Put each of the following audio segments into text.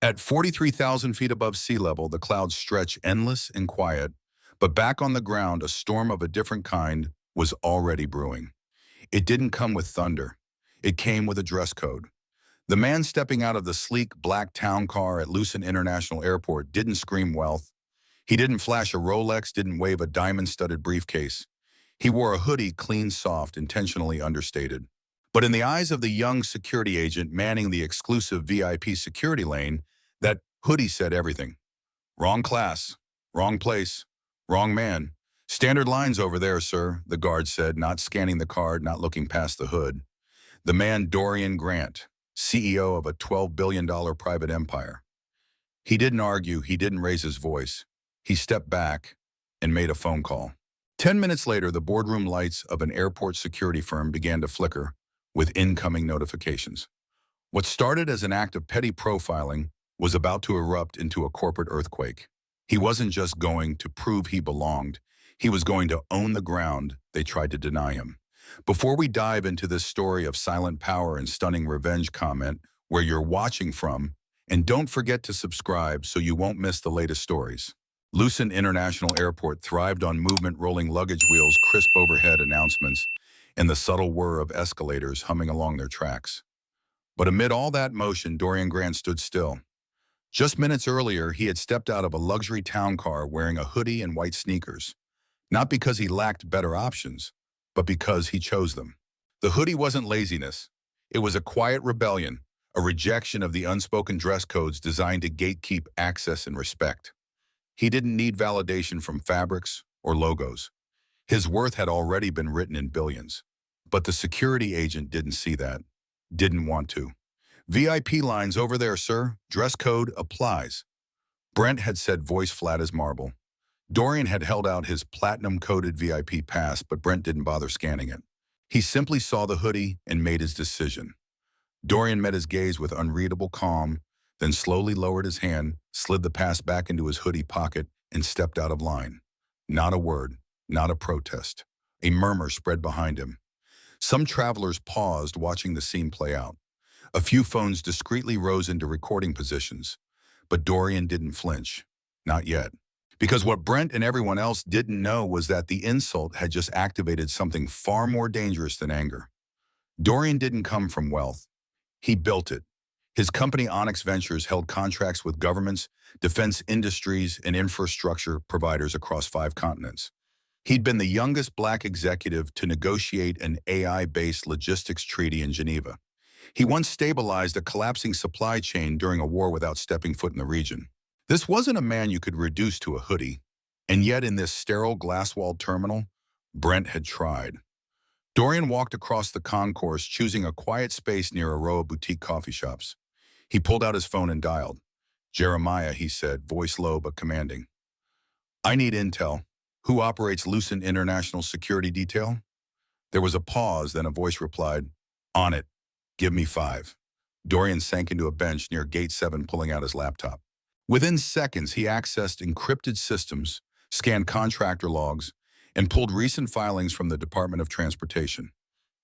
At 43,000 feet above sea level, the clouds stretch endless and quiet, but back on the ground, a storm of a different kind was already brewing. It didn't come with thunder. It came with a dress code. The man stepping out of the sleek black town car at Lucent International Airport didn't scream wealth. He didn't flash a Rolex, didn't wave a diamond-studded briefcase. He wore a hoodie, clean, soft, intentionally understated. But in the eyes of the young security agent manning the exclusive VIP security lane, that hoodie said everything. Wrong class, wrong place, wrong man. Standard lines over there, sir, the guard said, not scanning the card, not looking past the hood. The man Dorian Grant, CEO of a $12 billion private empire. He didn't argue, he didn't raise his voice. He stepped back and made a phone call. 10 minutes later, the boardroom lights of an airport security firm began to flicker with incoming notifications. What started as an act of petty profiling was about to erupt into a corporate earthquake. He wasn't just going to prove he belonged, he was going to own the ground they tried to deny him. Before we dive into this story of silent power and stunning revenge, comment where you're watching from, and don't forget to subscribe so you won't miss the latest stories. Lucent International Airport thrived on movement, rolling luggage wheels, crisp overhead announcements, and the subtle whir of escalators humming along their tracks. But amid all that motion, Dorian Grant stood still. Just minutes earlier, he had stepped out of a luxury town car wearing a hoodie and white sneakers, not because he lacked better options, but because he chose them. The hoodie wasn't laziness. It was a quiet rebellion, a rejection of the unspoken dress codes designed to gatekeep access and respect. He didn't need validation from fabrics or logos. His worth had already been written in billions. But the security agent didn't see that, didn't want to. VIP lines over there, sir. Dress code applies. Brent had said, voice flat as marble. Dorian had held out his platinum-coded VIP pass, but Brent didn't bother scanning it. He simply saw the hoodie and made his decision. Dorian met his gaze with unreadable calm, then slowly lowered his hand, slid the pass back into his hoodie pocket, and stepped out of line. Not a word, not a protest. A murmur spread behind him. Some travelers paused, watching the scene play out. A few phones discreetly rose into recording positions, but Dorian didn't flinch. Not yet. Because what Brent and everyone else didn't know was that the insult had just activated something far more dangerous than anger. Dorian didn't come from wealth. He built it. His company Onyx Ventures held contracts with governments, defense industries, and infrastructure providers across 5 continents. He'd been the youngest Black executive to negotiate an AI-based logistics treaty in Geneva. He once stabilized a collapsing supply chain during a war without stepping foot in the region. This wasn't a man you could reduce to a hoodie, and yet in this sterile glass-walled terminal, Brent had tried. Dorian walked across the concourse, choosing a quiet space near a row of boutique coffee shops. He pulled out his phone and dialed. Jeremiah, he said, voice low but commanding. I need intel. Who operates Lucent International Security Detail? There was a pause, then a voice replied, on it. Give me 5. Dorian sank into a bench near Gate 7, pulling out his laptop. Within seconds, he accessed encrypted systems, scanned contractor logs, and pulled recent filings from the Department of Transportation.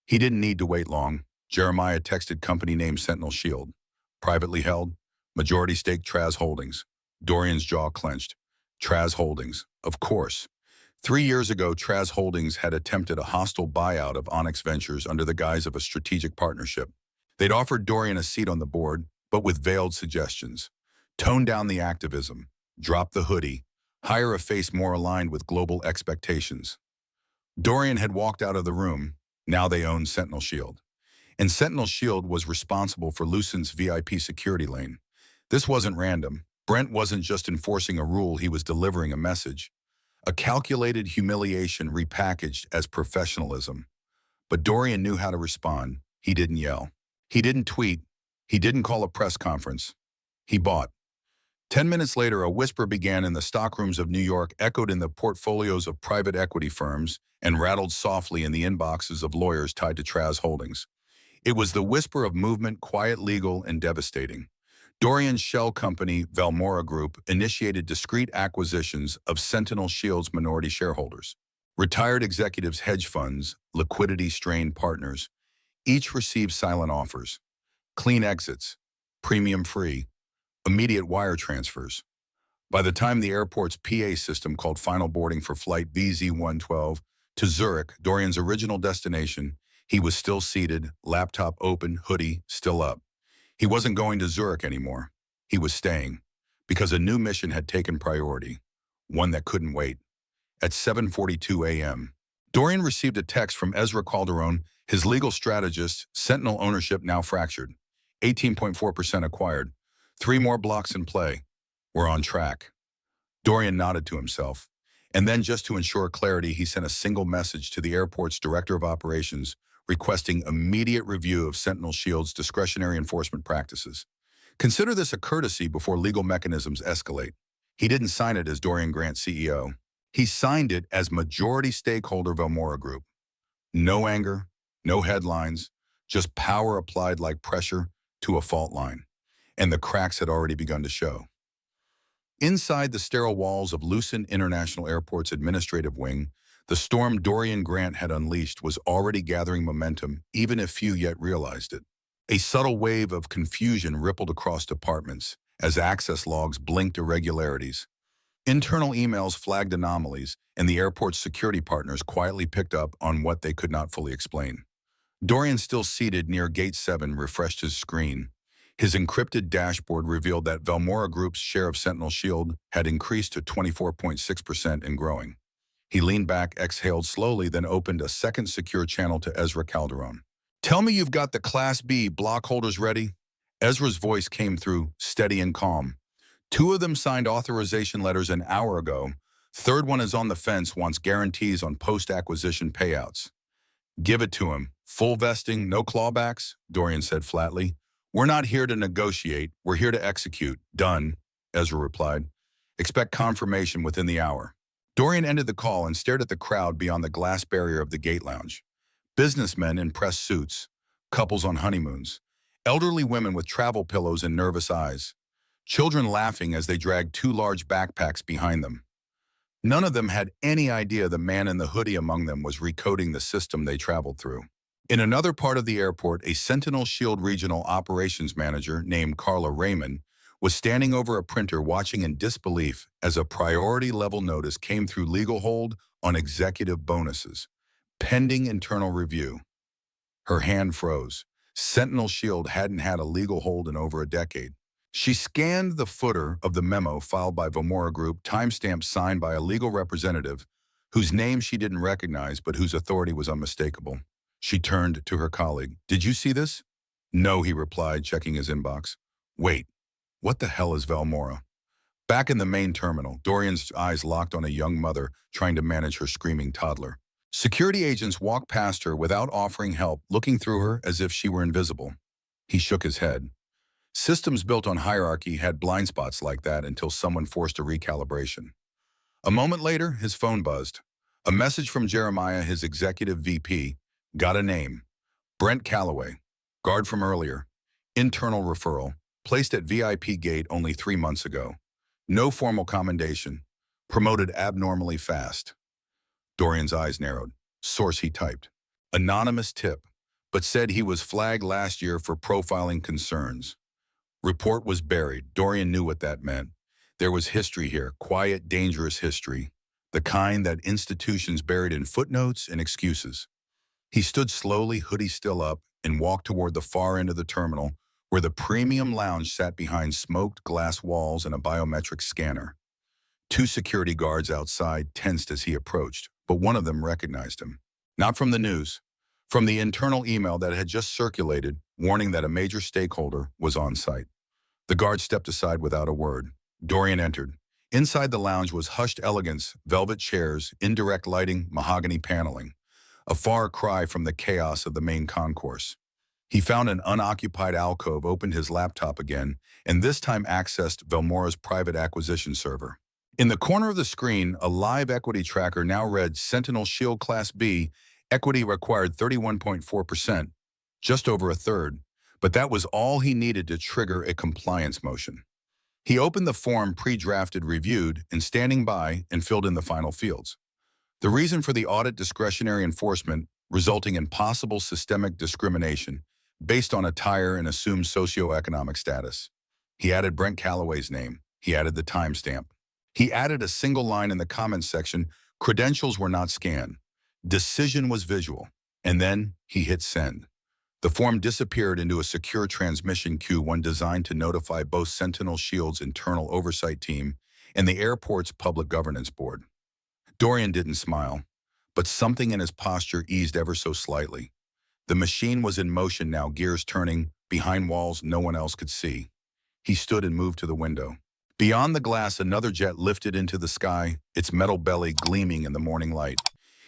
He didn't need to wait long. Jeremiah texted company name Sentinel Shield. Privately held, majority stake Traz Holdings. Dorian's jaw clenched. Traz Holdings, of course. 3 years ago, Traz Holdings had attempted a hostile buyout of Onyx Ventures under the guise of a strategic partnership. They'd offered Dorian a seat on the board, but with veiled suggestions. Tone down the activism, drop the hoodie, hire a face more aligned with global expectations. Dorian had walked out of the room. Now they owned Sentinel Shield. And Sentinel Shield was responsible for Lucent's VIP security lane. This wasn't random. Brent wasn't just enforcing a rule, he was delivering a message. A calculated humiliation repackaged as professionalism. But Dorian knew how to respond. He didn't yell. He didn't tweet. He didn't call a press conference. He bought. 10 minutes later, a whisper began in the stockrooms of New York, echoed in the portfolios of private equity firms, and rattled softly in the inboxes of lawyers tied to Traz Holdings. It was the whisper of movement, quiet, legal, and devastating. Dorian's shell company, Valmora Group, initiated discreet acquisitions of Sentinel Shield's minority shareholders. Retired executives, hedge funds, liquidity-strained partners, each received silent offers. Clean exits, premium-free, immediate wire transfers. By the time the airport's PA system called final boarding for flight VZ-112 to Zurich, Dorian's original destination, he was still seated, laptop open, hoodie still up. He wasn't going to Zurich anymore. He was staying, because a new mission had taken priority, one that couldn't wait. At 7:42 a.m., Dorian received a text from Ezra Calderon, his legal strategist, Sentinel ownership now fractured. 18.4% acquired. 3 more blocks in play. We're on track. Dorian nodded to himself. And then, just to ensure clarity, he sent a single message to the airport's director of operations requesting immediate review of Sentinel Shield's discretionary enforcement practices. Consider this a courtesy before legal mechanisms escalate. He didn't sign it as Dorian Grant, CEO. He signed it as majority stakeholder Velmora Group. No anger, no headlines, just power applied like pressure to a fault line. And the cracks had already begun to show. Inside the sterile walls of Lucent International Airport's administrative wing, the storm Dorian Grant had unleashed was already gathering momentum, even if few yet realized it. A subtle wave of confusion rippled across departments as access logs blinked irregularities. Internal emails flagged anomalies, and the airport's security partners quietly picked up on what they could not fully explain. Dorian, still seated near Gate 7, refreshed his screen. His encrypted dashboard revealed that Velmora Group's share of Sentinel Shield had increased to 24.6% and growing. He leaned back, exhaled slowly, then opened a second secure channel to Ezra Calderon. "Tell me you've got the Class B block holders ready." Ezra's voice came through, steady and calm. "2 of them signed authorization letters an hour ago. Third one is on the fence, wants guarantees on post-acquisition payouts." "Give it to him. Full vesting, no clawbacks," Dorian said flatly. "We're not here to negotiate. We're here to execute." "Done," Ezra replied. "Expect confirmation within the hour." Dorian ended the call and stared at the crowd beyond the glass barrier of the gate lounge. Businessmen in pressed suits, couples on honeymoons, elderly women with travel pillows and nervous eyes, children laughing as they dragged 2 large backpacks behind them. None of them had any idea the man in the hoodie among them was recoding the system they traveled through. In another part of the airport, a Sentinel Shield regional operations manager named Carla Raymond was standing over a printer watching in disbelief as a priority-level notice came through: legal hold on executive bonuses, pending internal review. Her hand froze. Sentinel Shield hadn't had a legal hold in over a decade. She scanned the footer of the memo filed by Velmora Group, timestamp signed by a legal representative whose name she didn't recognize but whose authority was unmistakable. She turned to her colleague. "Did you see this?" "No," he replied, checking his inbox. "Wait, what the hell is Velmora?" Back in the main terminal, Dorian's eyes locked on a young mother trying to manage her screaming toddler. Security agents walked past her without offering help, looking through her as if she were invisible. He shook his head. Systems built on hierarchy had blind spots like that until someone forced a recalibration. A moment later, his phone buzzed. A message from Jeremiah, his executive VP. Got a name. Brent Calloway. Guard from earlier. Internal referral. Placed at VIP gate only 3 months ago. No formal commendation. Promoted abnormally fast. Dorian's eyes narrowed. Source, he typed. Anonymous tip, but said he was flagged last year for profiling concerns. Report was buried. Dorian knew what that meant. There was history here, quiet, dangerous history, the kind that institutions buried in footnotes and excuses. He stood slowly, hoodie still up, and walked toward the far end of the terminal, where the premium lounge sat behind smoked glass walls and a biometric scanner. 2 security guards outside tensed as he approached, but one of them recognized him. Not from the news, from the internal email that had just circulated, warning that a major stakeholder was on site. The guard stepped aside without a word. Dorian entered. Inside the lounge was hushed elegance, velvet chairs, indirect lighting, mahogany paneling. A far cry from the chaos of the main concourse. He found an unoccupied alcove, opened his laptop again, and this time accessed Velmora's private acquisition server. In the corner of the screen, a live equity tracker now read Sentinel Shield Class B, equity required 31.4%, just over a third, but that was all he needed to trigger a compliance motion. He opened the form pre-drafted, reviewed, and standing by and filled in the final fields. The reason for the audit: discretionary enforcement resulting in possible systemic discrimination based on attire and assumed socioeconomic status. He added Brent Calloway's name. He added the timestamp. He added a single line in the comments section. Credentials were not scanned. Decision was visual. And then he hit send. The form disappeared into a secure transmission queue, one designed to notify both Sentinel Shield's internal oversight team and the airport's public governance board. Dorian didn't smile, but something in his posture eased ever so slightly. The machine was in motion now, gears turning, behind walls no one else could see. He stood and moved to the window. Beyond the glass, another jet lifted into the sky, its metal belly gleaming in the morning light.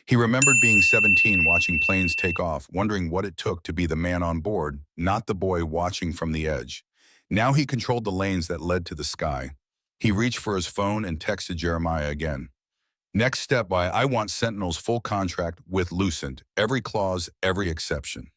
He remembered being 17, watching planes take off, wondering what it took to be the man on board, not the boy watching from the edge. Now he controlled the lanes that led to the sky. He reached for his phone and texted Jeremiah again. Next step, I want Sentinel's full contract with Lucent, every clause, every exception.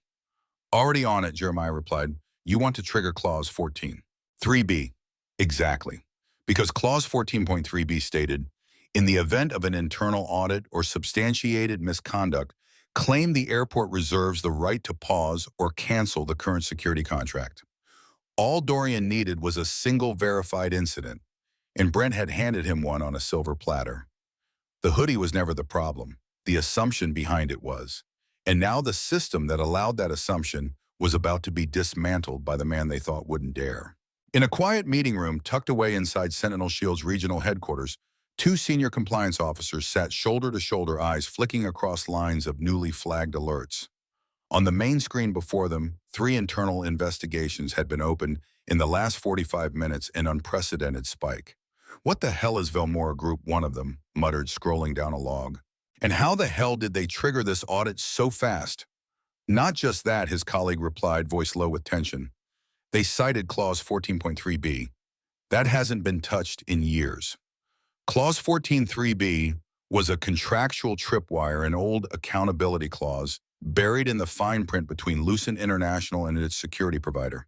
Already on it, Jeremiah replied. You want to trigger clause 14. 3B. Exactly. Because clause 14.3b stated, in the event of an internal audit or substantiated misconduct, claim the airport reserves the right to pause or cancel the current security contract. All Dorian needed was a single verified incident, and Brent had handed him one on a silver platter. The hoodie was never the problem. The assumption behind it was. And now the system that allowed that assumption was about to be dismantled by the man they thought wouldn't dare. In a quiet meeting room tucked away inside Sentinel Shield's regional headquarters, two senior compliance officers sat shoulder to shoulder, eyes flicking across lines of newly flagged alerts. On the main screen before them, 3 internal investigations had been opened in the last 45 minutes, an unprecedented spike. What the hell is Velmora Group? One of them muttered, scrolling down a log. And how the hell did they trigger this audit so fast? Not just that, his colleague replied, voice low with tension. They cited clause 14.3b. That hasn't been touched in years. Clause 14.3b was a contractual tripwire, an old accountability clause buried in the fine print between Lucent International and its security provider.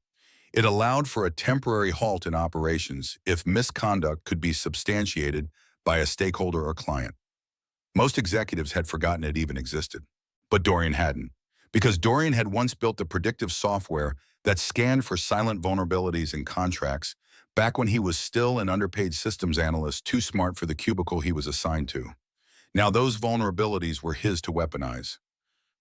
It allowed for a temporary halt in operations if misconduct could be substantiated by a stakeholder or client. Most executives had forgotten it even existed, but Dorian hadn't, because Dorian had once built the predictive software that scanned for silent vulnerabilities in contracts back when he was still an underpaid systems analyst too smart for the cubicle he was assigned to. Now those vulnerabilities were his to weaponize.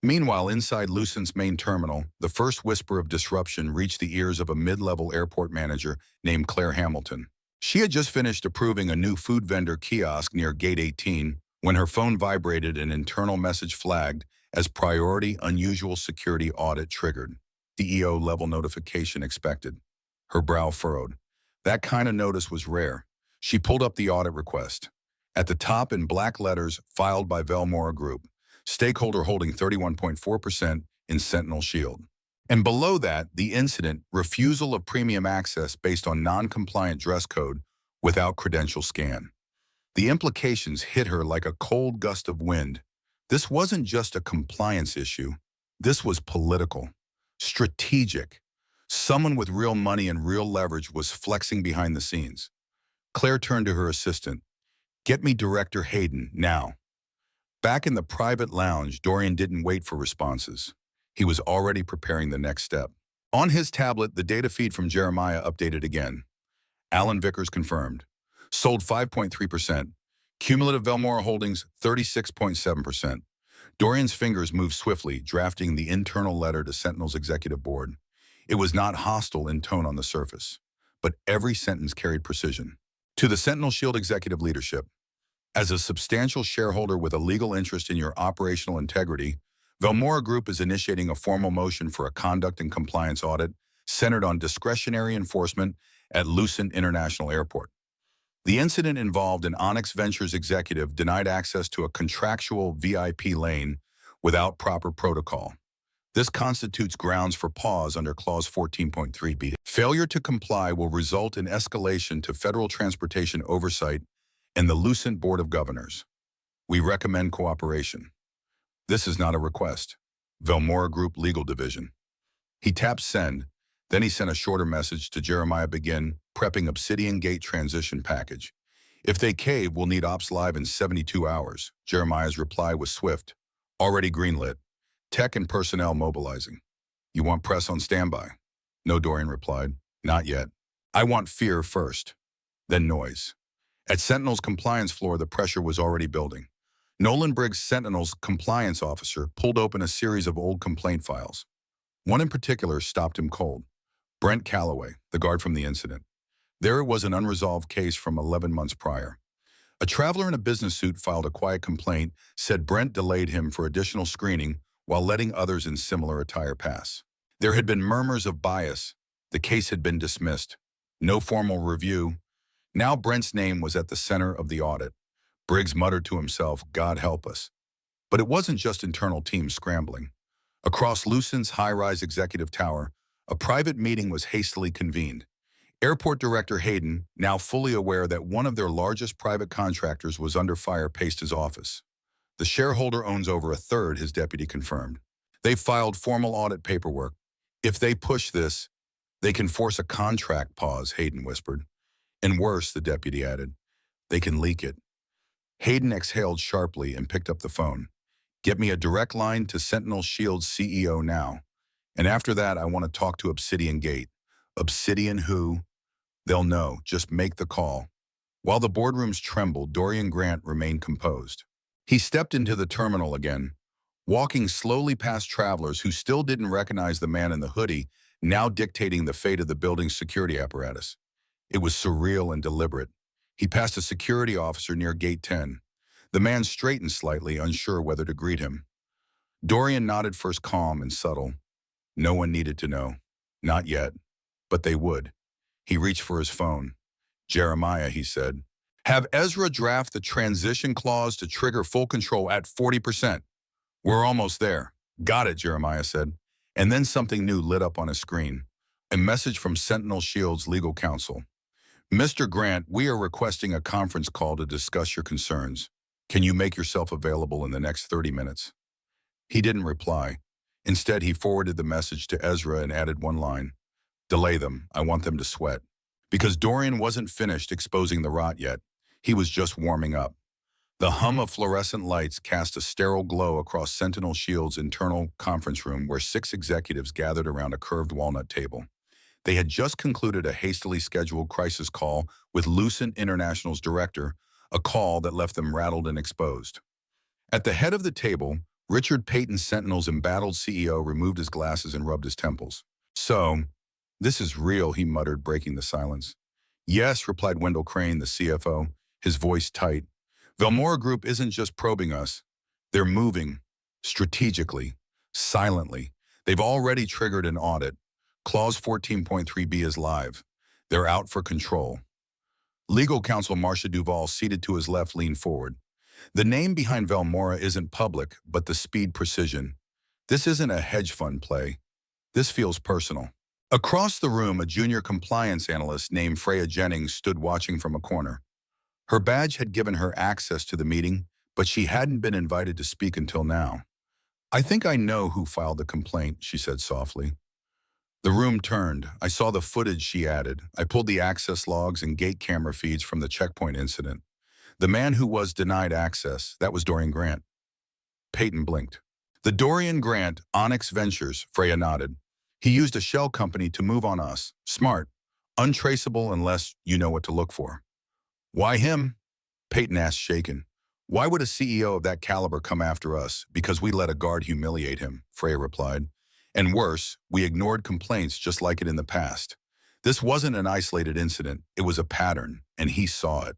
Meanwhile, inside Lucent's main terminal, the first whisper of disruption reached the ears of a mid-level airport manager named Claire Hamilton. She had just finished approving a new food vendor kiosk near Gate 18 when her phone vibrated, an internal message flagged as priority unusual security audit triggered. CEO-level notification expected. Her brow furrowed. That kind of notice was rare. She pulled up the audit request. At the top, in black letters, filed by Velmora Group, stakeholder holding 31.4% in Sentinel Shield. And below that, the incident, refusal of premium access based on non-compliant dress code without credential scan. The implications hit her like a cold gust of wind. This wasn't just a compliance issue. This was political, strategic. Someone with real money and real leverage was flexing behind the scenes. Claire turned to her assistant. Get me Director Hayden, now. Back in the private lounge, Dorian didn't wait for responses. He was already preparing the next step. On his tablet, the data feed from Jeremiah updated again. Alan Vickers confirmed. Sold 5.3%. Cumulative Velmora holdings 36.7%. Dorian's fingers moved swiftly, drafting the internal letter to Sentinel's executive board. It was not hostile in tone on the surface, but every sentence carried precision. To the Sentinel Shield executive leadership, as a substantial shareholder with a legal interest in your operational integrity, Velmora Group is initiating a formal motion for a conduct and compliance audit centered on discretionary enforcement at Lucent International Airport. The incident involved an Onyx Ventures executive denied access to a contractual VIP lane without proper protocol. This constitutes grounds for pause under Clause 14.3b. Failure to comply will result in escalation to Federal Transportation Oversight and the Lucent Board of Governors. We recommend cooperation. This is not a request. Velmora Group Legal Division. He tapped send, then he sent a shorter message to Jeremiah. Begin prepping Obsidian Gate transition package. If they cave, we'll need ops live in 72 hours. Jeremiah's reply was swift. Already greenlit. Tech and personnel mobilizing. You want press on standby? No, Dorian replied. Not yet. I want fear first, then noise. At Sentinel's compliance floor, the pressure was already building. Nolan Briggs, Sentinel's compliance officer, pulled open a series of old complaint files. One in particular stopped him cold. Brent Calloway, the guard from the incident. There it was, an unresolved case from 11 months prior. A traveler in a business suit filed a quiet complaint, said Brent delayed him for additional screening while letting others in similar attire pass. There had been murmurs of bias. The case had been dismissed. No formal review. Now Brent's name was at the center of the audit. Briggs muttered to himself, God help us. But it wasn't just internal teams scrambling. Across Lucent's high-rise executive tower, a private meeting was hastily convened. Airport Director Hayden, now fully aware that one of their largest private contractors was under fire, paced his office. The shareholder owns over a third, his deputy confirmed. They filed formal audit paperwork. If they push this, they can force a contract pause, Hayden whispered. And worse, the deputy added, they can leak it. Hayden exhaled sharply and picked up the phone. Get me a direct line to Sentinel Shield's CEO now. And after that, I want to talk to Obsidian Gate. Obsidian who? They'll know. Just make the call. While the boardrooms trembled, Dorian Grant remained composed. He stepped into the terminal again, walking slowly past travelers who still didn't recognize the man in the hoodie, now dictating the fate of the building's security apparatus. It was surreal and deliberate. He passed a security officer near Gate 10. The man straightened slightly, unsure whether to greet him. Dorian nodded, first calm and subtle. No one needed to know. Not yet. But they would. He reached for his phone. Jeremiah, he said, have Ezra draft the transition clause to trigger full control at 40%. We're almost there. Got it, Jeremiah said. And then something new lit up on his screen. A message from Sentinel Shield's legal counsel. Mr. Grant, we are requesting a conference call to discuss your concerns. Can you make yourself available in the next 30 minutes? He didn't reply. Instead, he forwarded the message to Ezra and added one line. Delay them. I want them to sweat. Because Dorian wasn't finished exposing the rot yet. He was just warming up. The hum of fluorescent lights cast a sterile glow across Sentinel Shield's internal conference room where 6 executives gathered around a curved walnut table. They had just concluded a hastily scheduled crisis call with Lucent International's director, a call that left them rattled and exposed. At the head of the table, Richard Payton, Sentinel's embattled CEO, removed his glasses and rubbed his temples. So, this is real, he muttered, breaking the silence. Yes, replied Wendell Crane, the CFO, his voice tight. Velmora Group isn't just probing us. They're moving, strategically, silently. They've already triggered an audit. Clause 14.3b is live. They're out for control. Legal counsel Marcia Duval, seated to his left, leaned forward. The name behind Velmora isn't public, but the speed, precision. This isn't a hedge fund play. This feels personal. Across the room, a junior compliance analyst named Freya Jennings stood watching from a corner. Her badge had given her access to the meeting, but she hadn't been invited to speak until now. I think I know who filed the complaint, she said softly. The room turned. I saw the footage, she added. I pulled the access logs and gate camera feeds from the checkpoint incident. The man who was denied access, that was Dorian Grant. Payton blinked. The Dorian Grant, Onyx Ventures, Freya nodded. He used a shell company to move on us. Smart. Untraceable unless you know what to look for. Why him? Payton asked, shaken. Why would a CEO of that caliber come after us? Because we let a guard humiliate him, Freya replied. And worse, we ignored complaints just like it in the past. This wasn't an isolated incident. It was a pattern, and he saw it.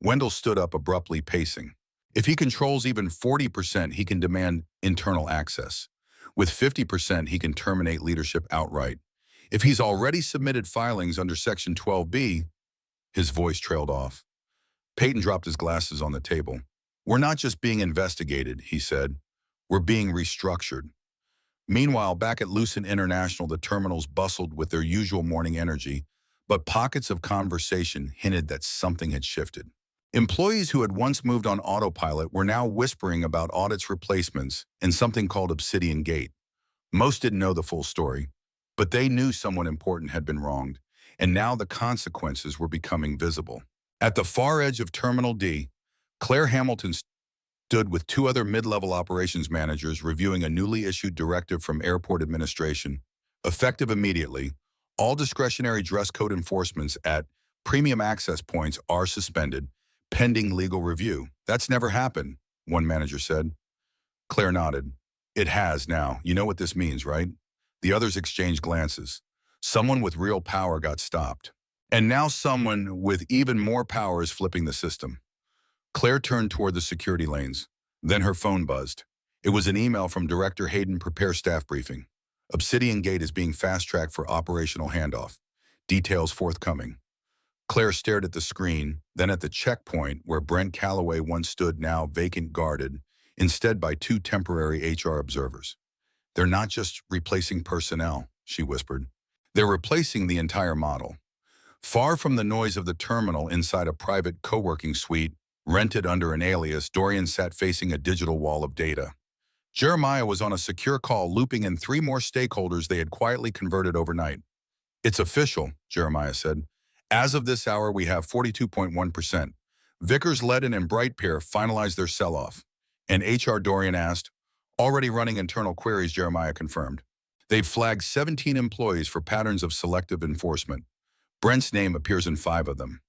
Wendell stood up abruptly, pacing. If he controls even 40%, he can demand internal access. With 50%, he can terminate leadership outright. If he's already submitted filings under Section 12B, his voice trailed off. Payton dropped his glasses on the table. We're not just being investigated, he said. We're being restructured. Meanwhile, back at Lucent International, the terminals bustled with their usual morning energy, but pockets of conversation hinted that something had shifted. Employees who had once moved on autopilot were now whispering about audits, replacements, and something called Obsidian Gate. Most didn't know the full story, but they knew someone important had been wronged, and now the consequences were becoming visible. At the far edge of Terminal D, Claire Hamilton stood with 2 other mid-level operations managers reviewing a newly issued directive from airport administration. Effective immediately, All discretionary dress code enforcements at premium access points are suspended, pending legal review. That's never happened, one manager said. Claire nodded. It has now. You know what this means, right? The others exchanged glances. Someone with real power got stopped. And now someone with even more power is flipping the system. Claire turned toward the security lanes. Then her phone buzzed. It was an email from Director Hayden. Prepare staff briefing. Obsidian Gate is being fast-tracked for operational handoff. Details forthcoming. Claire stared at the screen, then at the checkpoint where Brent Calloway once stood, now vacant, guarded, instead by two temporary HR observers. They're not just replacing personnel, she whispered. They're replacing the entire model. Far from the noise of the terminal inside a private co-working suite, rented under an alias, Dorian sat facing a digital wall of data. Jeremiah was on a secure call looping in three more stakeholders they had quietly converted overnight. It's official, Jeremiah said. As of this hour, we have 42.1%. Vickers, Ledden, and Brightpear finalized their sell-off. And HR, Dorian asked. Already running internal queries, Jeremiah confirmed. They've flagged 17 employees for patterns of selective enforcement. Brent's name appears in 5 of them.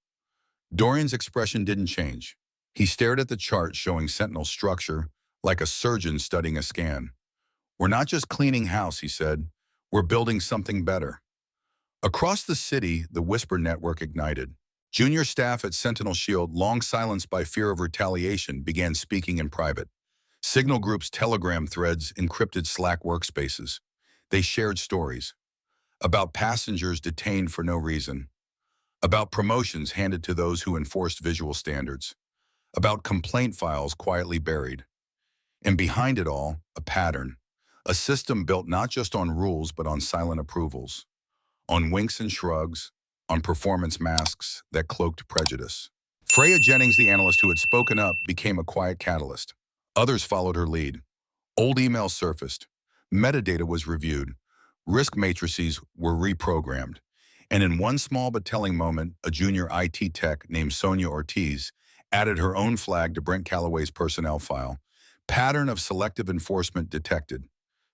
Dorian's expression didn't change. He stared at the chart showing Sentinel's structure, like a surgeon studying a scan. We're not just cleaning house, he said. We're building something better. Across the city, the Whisper network ignited. Junior staff at Sentinel Shield, long silenced by fear of retaliation, began speaking in private. Signal groups, Telegram threads, encrypted Slack workspaces. They shared stories. About passengers detained for no reason. About promotions handed to those who enforced visual standards. About complaint files quietly buried. And behind it all, a pattern. A system built not just on rules but on silent approvals. On winks and shrugs, on performance masks that cloaked prejudice. Freya Jennings, the analyst who had spoken up, became a quiet catalyst. Others followed her lead. Old emails surfaced. Metadata was reviewed. Risk matrices were reprogrammed. And in one small but telling moment, a junior IT tech named Sonia Ortiz added her own flag to Brent Calloway's personnel file. Pattern of selective enforcement detected.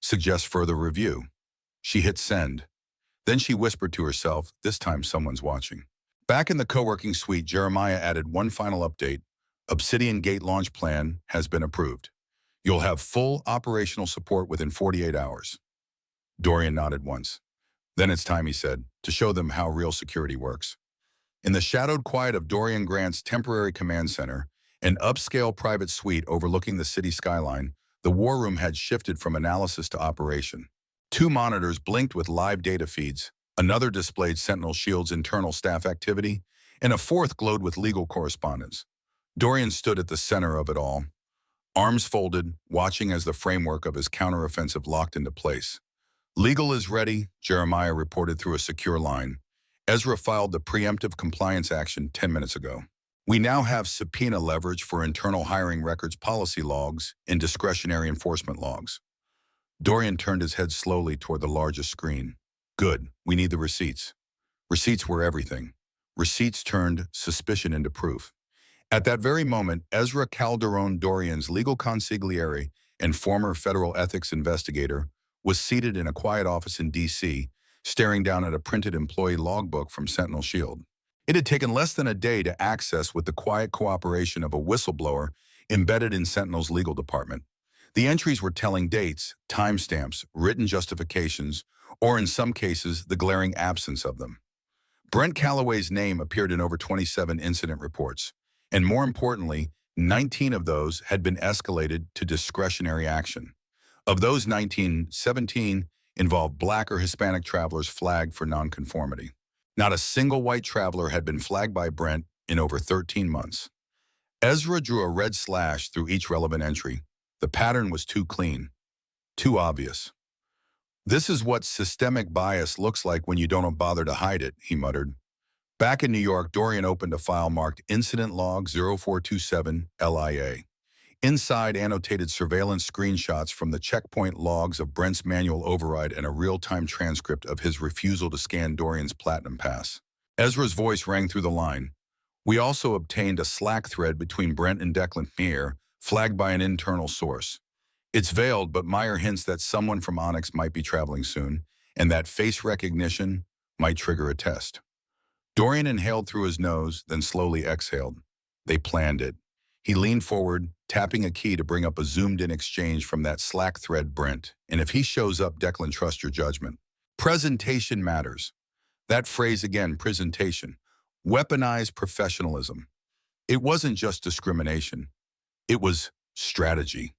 Suggest further review. She hit send. Then she whispered to herself, this time someone's watching. Back in the co-working suite, Jeremiah added one final update. Obsidian Gate launch plan has been approved. You'll have full operational support within 48 hours. Dorian nodded once. Then it's time, he said, to show them how real security works. In the shadowed quiet of Dorian Grant's temporary command center, an upscale private suite overlooking the city skyline, the war room had shifted from analysis to operation. 2 monitors blinked with live data feeds, another displayed Sentinel Shield's internal staff activity, and a fourth glowed with legal correspondence. Dorian stood at the center of it all, arms folded, watching as the framework of his counteroffensive locked into place. Legal is ready, Jeremiah reported through a secure line. Ezra filed the preemptive compliance action 10 minutes ago. We now have subpoena leverage for internal hiring records, policy logs, and discretionary enforcement logs. Dorian turned his head slowly toward the largest screen. Good, we need the receipts. Receipts were everything. Receipts turned suspicion into proof. At that very moment, Ezra Calderon, Dorian's legal consigliere and former federal ethics investigator, was seated in a quiet office in D.C., staring down at a printed employee logbook from Sentinel Shield. It had taken less than a day to access with the quiet cooperation of a whistleblower embedded in Sentinel's legal department. The entries were telling dates, timestamps, written justifications, or in some cases, the glaring absence of them. Brent Calloway's name appeared in over 27 incident reports, and more importantly, 19 of those had been escalated to discretionary action. Of those 19, 17 involved Black or Hispanic travelers flagged for nonconformity. Not a single white traveler had been flagged by Brent in over 13 months. Ezra drew a red slash through each relevant entry. The pattern was too clean, too obvious. This is what systemic bias looks like when you don't bother to hide it, he muttered. Back in New York, Dorian opened a file marked Incident Log 0427 LIA. Inside, annotated surveillance screenshots from the checkpoint logs of Brent's manual override and a real-time transcript of his refusal to scan Dorian's Platinum Pass. Ezra's voice rang through the line. We also obtained a Slack thread between Brent and Declan Meir, flagged by an internal source. It's veiled, but Meyer hints that someone from Onyx might be traveling soon, and that face recognition might trigger a test. Dorian inhaled through his nose, then slowly exhaled. They planned it. He leaned forward, tapping a key to bring up a zoomed-in exchange from that Slack thread Brent. And if he shows up, Declan, trust your judgment. Presentation matters. That phrase again, presentation. Weaponized professionalism. It wasn't just discrimination. It was strategy.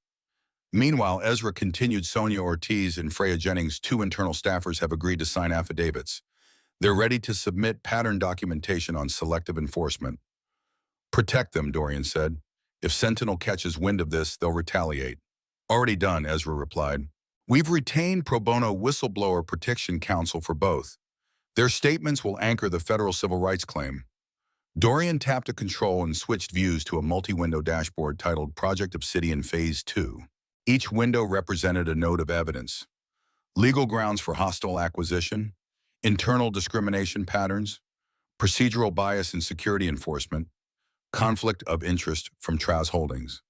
Meanwhile, Ezra continued. Sonia Ortiz and Freya Jennings, two internal staffers, have agreed to sign affidavits. They're ready to submit pattern documentation on selective enforcement. Protect them, Dorian said. If Sentinel catches wind of this, they'll retaliate. Already done, Ezra replied. We've retained pro bono whistleblower protection counsel for both. Their statements will anchor the federal civil rights claim. Dorian tapped a control and switched views to a multi-window dashboard titled Project Obsidian Phase 2. Each window represented a node of evidence. Legal grounds for hostile acquisition, internal discrimination patterns, procedural bias in security enforcement, conflict of interest from Traz Holdings,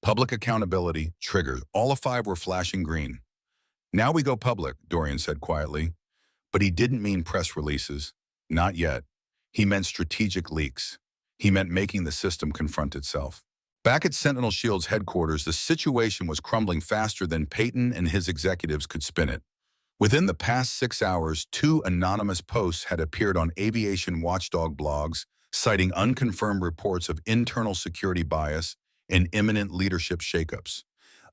public accountability, triggers. All of 5 were flashing green. Now we go public, Dorian said quietly. But he didn't mean press releases. Not yet. He meant strategic leaks. He meant making the system confront itself. Back at Sentinel Shield's headquarters, the situation was crumbling faster than Peyton and his executives could spin it. Within the past 6 hours, 2 anonymous posts had appeared on aviation watchdog blogs, citing unconfirmed reports of internal security bias and imminent leadership shakeups.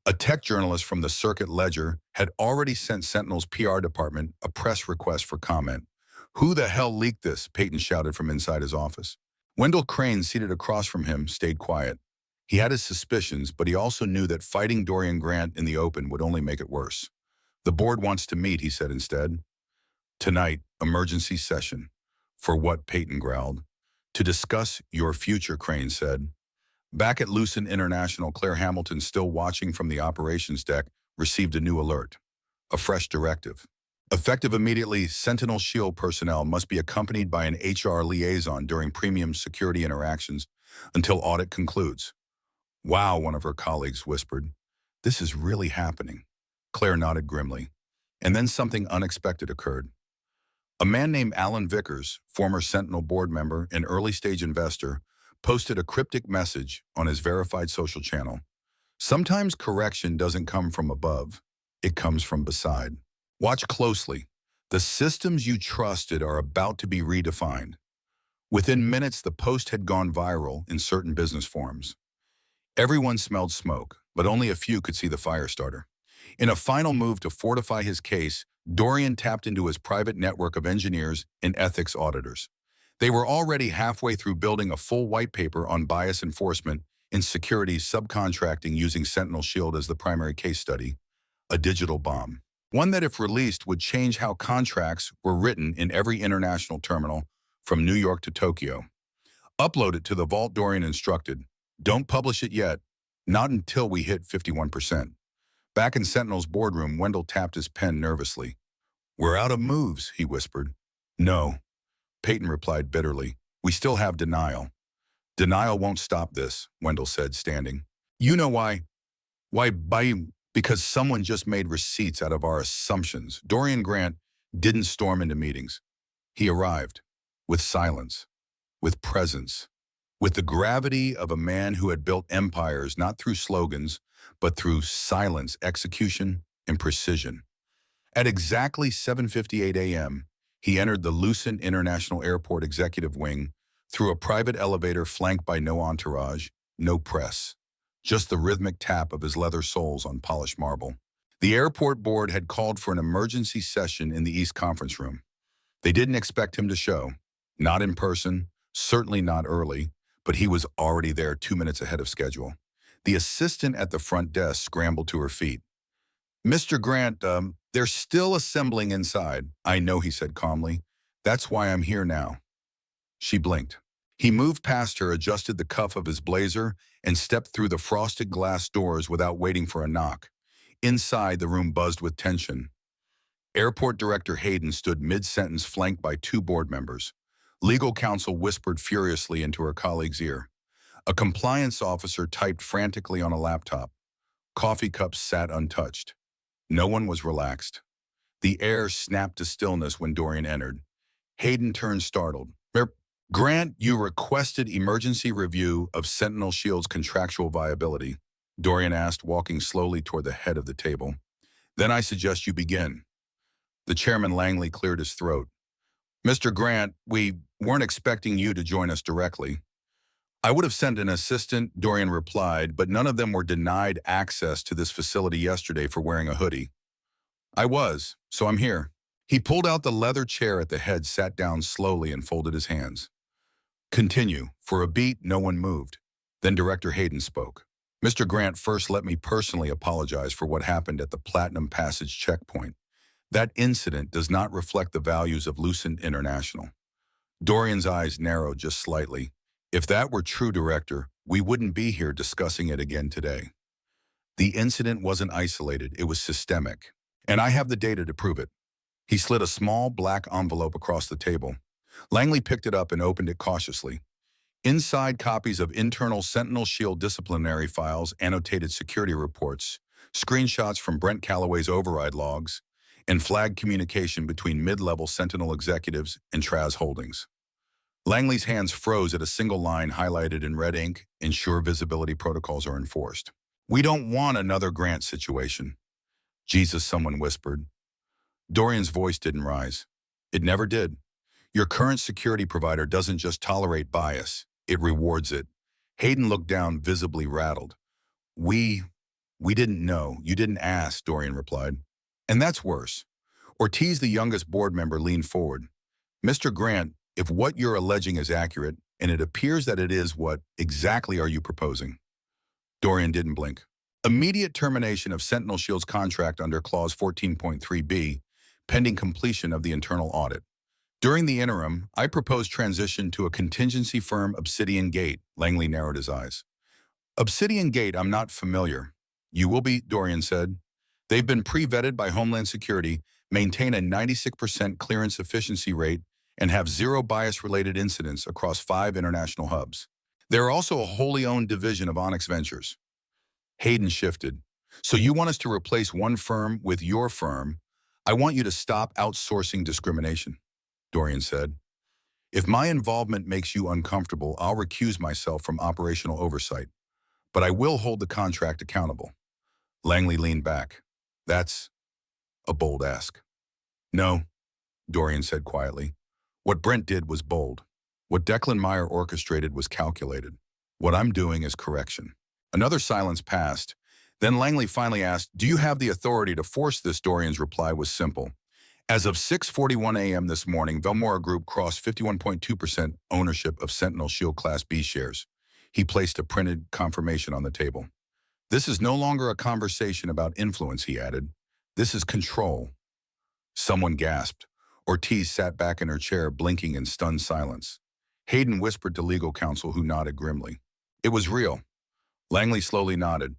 A tech journalist from the Circuit Ledger had already sent Sentinel's PR department a press request for comment. Who the hell leaked this? Peyton shouted from inside his office. Wendell Crane, seated across from him, stayed quiet. He had his suspicions, but he also knew that fighting Dorian Grant in the open would only make it worse. The board wants to meet, he said instead. Tonight, emergency session. For what? Peyton growled. To discuss your future, Crane said. Back at Lucent International, Claire Hamilton, still watching from the operations deck, received a new alert. A fresh directive. Effective immediately, Sentinel Shield personnel must be accompanied by an HR liaison during premium security interactions until audit concludes. Wow, one of her colleagues whispered. This is really happening. Claire nodded grimly. And then something unexpected occurred. A man named Alan Vickers, former Sentinel board member and early-stage investor, posted a cryptic message on his verified social channel. Sometimes correction doesn't come from above. It comes from beside. Watch closely. The systems you trusted are about to be redefined. Within minutes, the post had gone viral in certain business forums. Everyone smelled smoke, but only a few could see the fire starter. In a final move to fortify his case, Dorian tapped into his private network of engineers and ethics auditors. They were already halfway through building a full white paper on bias enforcement in security subcontracting using Sentinel Shield as the primary case study, a digital bomb. One that, if released, would change how contracts were written in every international terminal from New York to Tokyo. Upload it to the vault, Dorian instructed. Don't publish it yet, not until we hit 51%. Back in Sentinel's boardroom, Wendell tapped his pen nervously. We're out of moves, he whispered. No, Peyton replied bitterly. We still have denial. Denial won't stop this, Wendell said, standing. You know why? Because someone just made receipts out of our assumptions. Dorian Grant didn't storm into meetings. He arrived with silence, with presence, with the gravity of a man who had built empires not through slogans, but through silence, execution, and precision. At exactly 7:58 a.m., he entered the Lucent International Airport executive wing through a private elevator flanked by no entourage, no press, just the rhythmic tap of his leather soles on polished marble. The airport board had called for an emergency session in the East Conference Room. They didn't expect him to show, not in person, certainly not early, but he was already there 2 minutes ahead of schedule. The assistant at the front desk scrambled to her feet. Mr. Grant, they're still assembling inside. I know, he said calmly. That's why I'm here now. She blinked. He moved past her, adjusted the cuff of his blazer, and stepped through the frosted glass doors without waiting for a knock. Inside, the room buzzed with tension. Airport Director Hayden stood mid-sentence, flanked by 2 board members. Legal counsel whispered furiously into her colleague's ear. A compliance officer typed frantically on a laptop. Coffee cups sat untouched. No one was relaxed. The air snapped to stillness when Dorian entered. Hayden turned startled. Grant, you requested emergency review of Sentinel Shield's contractual viability, Dorian asked, walking slowly toward the head of the table. Then I suggest you begin. The chairman Langley cleared his throat. Mr. Grant, we weren't expecting you to join us directly. I would have sent an assistant, Dorian replied, but none of them were denied access to this facility yesterday for wearing a hoodie. I was, so I'm here. He pulled out the leather chair at the head, sat down slowly, and folded his hands. Continue. For a beat, no one moved. Then Director Hayden spoke. Mr. Grant, first let me personally apologize for what happened at the Platinum Passage checkpoint. That incident does not reflect the values of Lucent International. Dorian's eyes narrowed just slightly. If that were true, Director, we wouldn't be here discussing it again today. The incident wasn't isolated, it was systemic. And I have the data to prove it. He slid a small black envelope across the table. Langley picked it up and opened it cautiously. Inside, copies of internal Sentinel Shield disciplinary files, annotated security reports, screenshots from Brent Calloway's override logs, and flagged communication between mid-level Sentinel executives and Traz Holdings. Langley's hands froze at a single line highlighted in red ink. Ensure visibility protocols are enforced. We don't want another Grant situation. Jesus, someone whispered. Dorian's voice didn't rise. It never did. Your current security provider doesn't just tolerate bias, it rewards it. Hayden looked down, visibly rattled. We didn't know. You didn't ask, Dorian replied. And that's worse. Ortiz, the youngest board member, leaned forward. Mr. Grant, if what you're alleging is accurate, and it appears that it is, what exactly are you proposing? Dorian didn't blink. Immediate termination of Sentinel Shield's contract under Clause 14.3b, pending completion of the internal audit. During the interim, I propose transition to a contingency firm, Obsidian Gate. Langley narrowed his eyes. Obsidian Gate, I'm not familiar. You will be, Dorian said. They've been pre-vetted by Homeland Security, maintain a 96% clearance efficiency rate, and have zero bias-related incidents across 5 international hubs. They're also a wholly owned division of Onyx Ventures. Hayden shifted. So you want us to replace one firm with your firm? I want you to stop outsourcing discrimination, Dorian said. If my involvement makes you uncomfortable, I'll recuse myself from operational oversight. But I will hold the contract accountable. Langley leaned back. That's a bold ask. No, Dorian said quietly. What Brent did was bold. What Declan Meyer orchestrated was calculated. What I'm doing is correction. Another silence passed. Then Langley finally asked, do you have the authority to force this? Dorian's reply was simple. As of 6:41 a.m. this morning, Velmora Group crossed 51.2% ownership of Sentinel Shield Class B shares. He placed a printed confirmation on the table. This is no longer a conversation about influence, he added. This is control. Someone gasped. Ortiz sat back in her chair, blinking in stunned silence. Hayden whispered to legal counsel, who nodded grimly. It was real. Langley slowly nodded.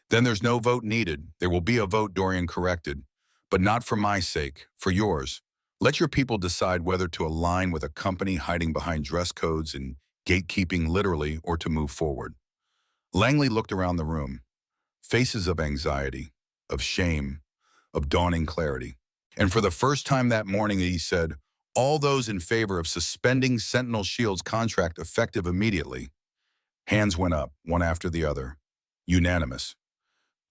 Then there's no vote needed. There will be a vote, Dorian corrected. But not for my sake, for yours. Let your people decide whether to align with a company hiding behind dress codes and gatekeeping literally, or to move forward. Langley looked around the room. Faces of anxiety, of shame, of dawning clarity. And for the first time that morning, he said, all those in favor of suspending Sentinel Shield's contract effective immediately. Hands went up, one after the other. Unanimous.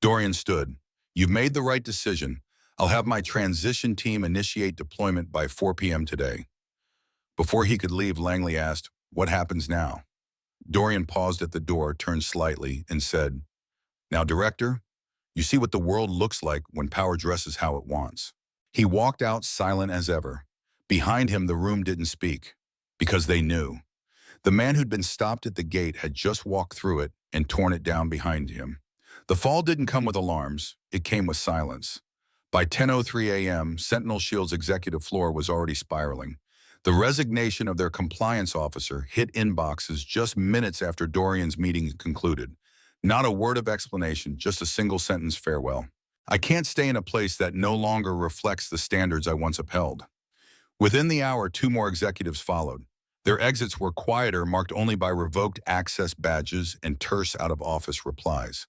Dorian stood. You've made the right decision. I'll have my transition team initiate deployment by 4 p.m. today. Before he could leave, Langley asked, what happens now? Dorian paused at the door, turned slightly, and said, now, Director, you see what the world looks like when power dresses how it wants. He walked out, silent as ever. Behind him, the room didn't speak, because they knew. The man who'd been stopped at the gate had just walked through it and torn it down behind him. The fall didn't come with alarms, it came with silence. By 10:03 a.m., Sentinel Shield's executive floor was already spiraling. The resignation of their compliance officer hit inboxes just minutes after Dorian's meeting concluded. Not a word of explanation, just a single sentence farewell. I can't stay in a place that no longer reflects the standards I once upheld. Within the hour, 2 more executives followed. Their exits were quieter, marked only by revoked access badges and terse out-of-office replies.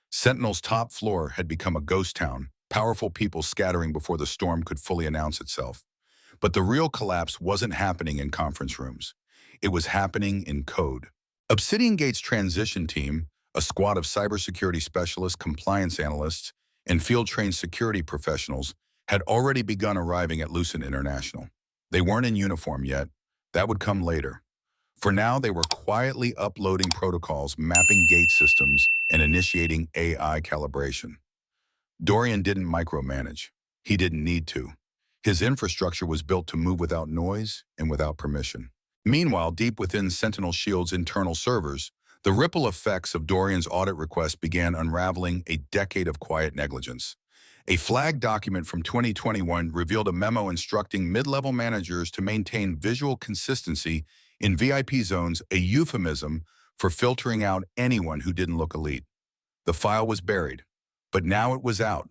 Sentinel's top floor had become a ghost town, powerful people scattering before the storm could fully announce itself. But the real collapse wasn't happening in conference rooms. It was happening in code. Obsidian Gate's transition team, a squad of cybersecurity specialists, compliance analysts, and field-trained security professionals, had already begun arriving at Lucent International. They weren't in uniform yet. That would come later. For now, they were quietly uploading protocols, mapping gate systems, and initiating AI calibration. Dorian didn't micromanage. He didn't need to. His infrastructure was built to move without noise and without permission. Meanwhile, deep within Sentinel Shield's internal servers, the ripple effects of Dorian's audit request began unraveling a decade of quiet negligence. A flagged document from 2021 revealed a memo instructing mid-level managers to maintain visual consistency in VIP zones, a euphemism for filtering out anyone who didn't look elite. The file was buried, but now it was out,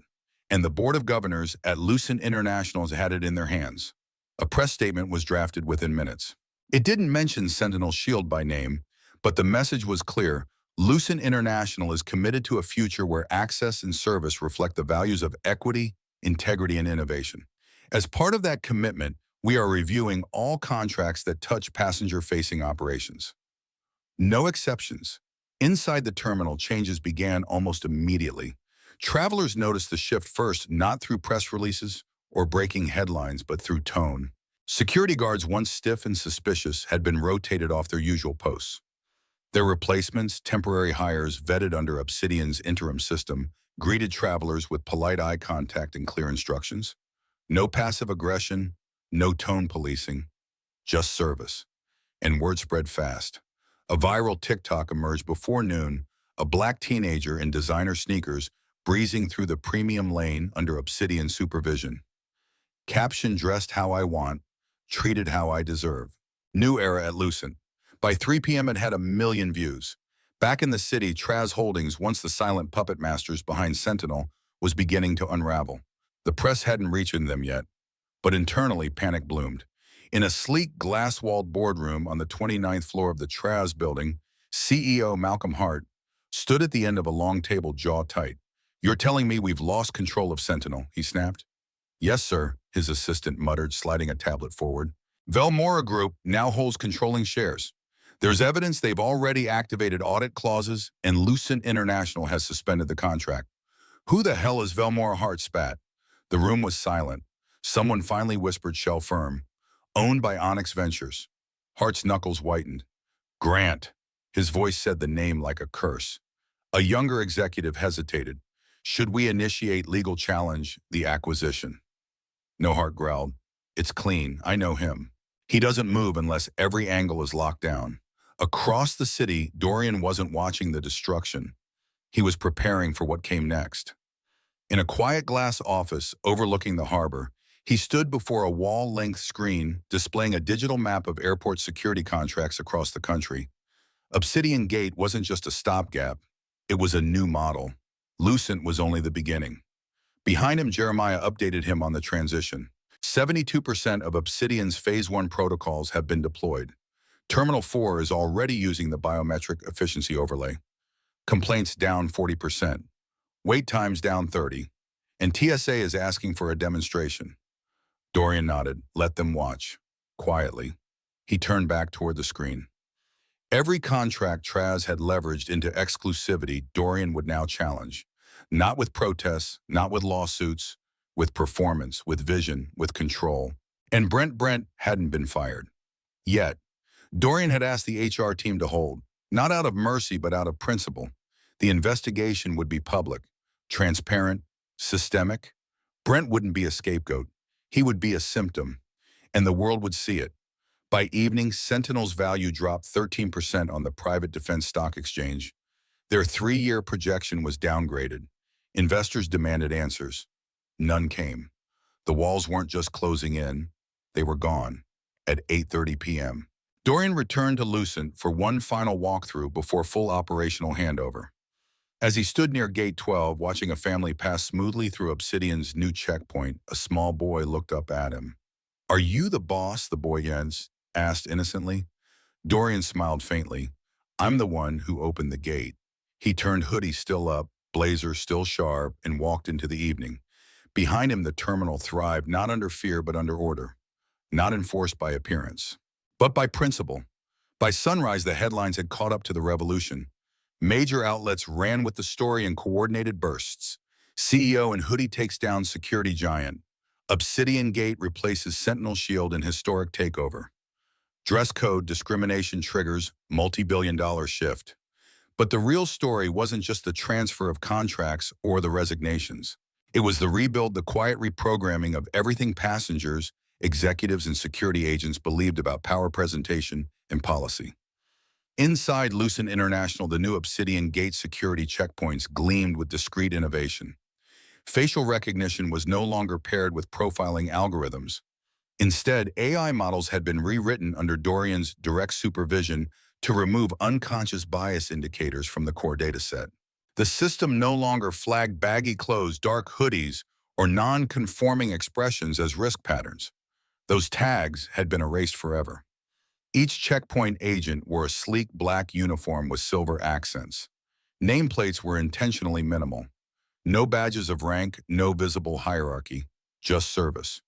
and the Board of Governors at Lucent International had it in their hands. A press statement was drafted within minutes. It didn't mention Sentinel Shield by name, but the message was clear. Lucent International is committed to a future where access and service reflect the values of equity, integrity, and innovation. As part of that commitment, we are reviewing all contracts that touch passenger-facing operations. No exceptions. Inside the terminal, changes began almost immediately. Travelers noticed the shift first, not through press releases or breaking headlines, but through tone. Security guards, once stiff and suspicious, had been rotated off their usual posts. Their replacements, temporary hires vetted under Obsidian's interim system, greeted travelers with polite eye contact and clear instructions. No passive aggression, no tone policing, just service. And word spread fast. A viral TikTok emerged before noon, a black teenager in designer sneakers breezing through the premium lane under Obsidian supervision. Caption: dressed how I want, treated how I deserve. New era at Lucent. By 3 p.m. it had 1 million views. Back in the city, Traz Holdings, once the silent puppet masters behind Sentinel, was beginning to unravel. The press hadn't reached them yet, but internally panic bloomed. In a sleek, glass-walled boardroom on the 29th floor of the Traz building, CEO Malcolm Hart stood at the end of a long table, jaw tight. "You're telling me we've lost control of Sentinel," he snapped. "Yes, sir," his assistant muttered, sliding a tablet forward. "Velmora Group now holds controlling shares. There's evidence they've already activated audit clauses, and Lucent International has suspended the contract." "Who the hell is Velmora?" Hart spat. The room was silent. Someone finally whispered, "Shell firm, owned by Onyx Ventures." Hart's knuckles whitened. "Grant." His voice said the name like a curse. A younger executive hesitated. "Should we initiate legal challenge the acquisition?" "No," Hart growled. "It's clean. I know him. He doesn't move unless every angle is locked down." Across the city, Dorian wasn't watching the destruction. He was preparing for what came next. In a quiet glass office overlooking the harbor, he stood before a wall-length screen displaying a digital map of airport security contracts across the country. Obsidian Gate wasn't just a stopgap. It was a new model. Lucent was only the beginning. Behind him, Jeremiah updated him on the transition. 72% of Obsidian's Phase 1 protocols have been deployed. Terminal 4 is already using the biometric efficiency overlay. Complaints down 40%. Wait times down 30%. And TSA is asking for a demonstration. Dorian nodded. "Let them watch." Quietly, he turned back toward the screen. Every contract Traz had leveraged into exclusivity, Dorian would now challenge. Not with protests, not with lawsuits, with performance, with vision, with control. And Brent hadn't been fired. Yet, Dorian had asked the HR team to hold, not out of mercy but out of principle. The investigation would be public, transparent, systemic. Brent wouldn't be a scapegoat. He would be a symptom, and the world would see it. By evening, Sentinel's value dropped 13% on the private defense stock exchange. Their 3-year projection was downgraded. Investors demanded answers. None came. The walls weren't just closing in, they were gone. At 8:30 p.m., Dorian returned to Lucent for one final walkthrough before full operational handover. As he stood near Gate 12, watching a family pass smoothly through Obsidian's new checkpoint, a small boy looked up at him. "Are you the boss?" the boy asked innocently. Dorian smiled faintly. "I'm the one who opened the gate." He turned, hoodie still up, blazer still sharp, and walked into the evening. Behind him, the terminal thrived, not under fear but under order. not enforced by appearance, but by principle. By sunrise, the headlines had caught up to the revolution. Major outlets ran with the story in coordinated bursts. CEO in hoodie takes down security giant. Obsidian Gate replaces Sentinel Shield in historic takeover. Dress code discrimination triggers multi-billion-dollar shift. But the real story wasn't just the transfer of contracts or the resignations. It was the rebuild, the quiet reprogramming of everything passengers, executives, and security agents believed about power presentation and policy. Inside Lucent International, the new Obsidian Gate security checkpoints gleamed with discrete innovation. Facial recognition was no longer paired with profiling algorithms. Instead, AI models had been rewritten under Dorian's direct supervision to remove unconscious bias indicators from the core dataset. The system no longer flagged baggy clothes, dark hoodies, or non-conforming expressions as risk patterns. Those tags had been erased forever. Each checkpoint agent wore a sleek black uniform with silver accents. Nameplates were intentionally minimal. No badges of rank, no visible hierarchy, just service.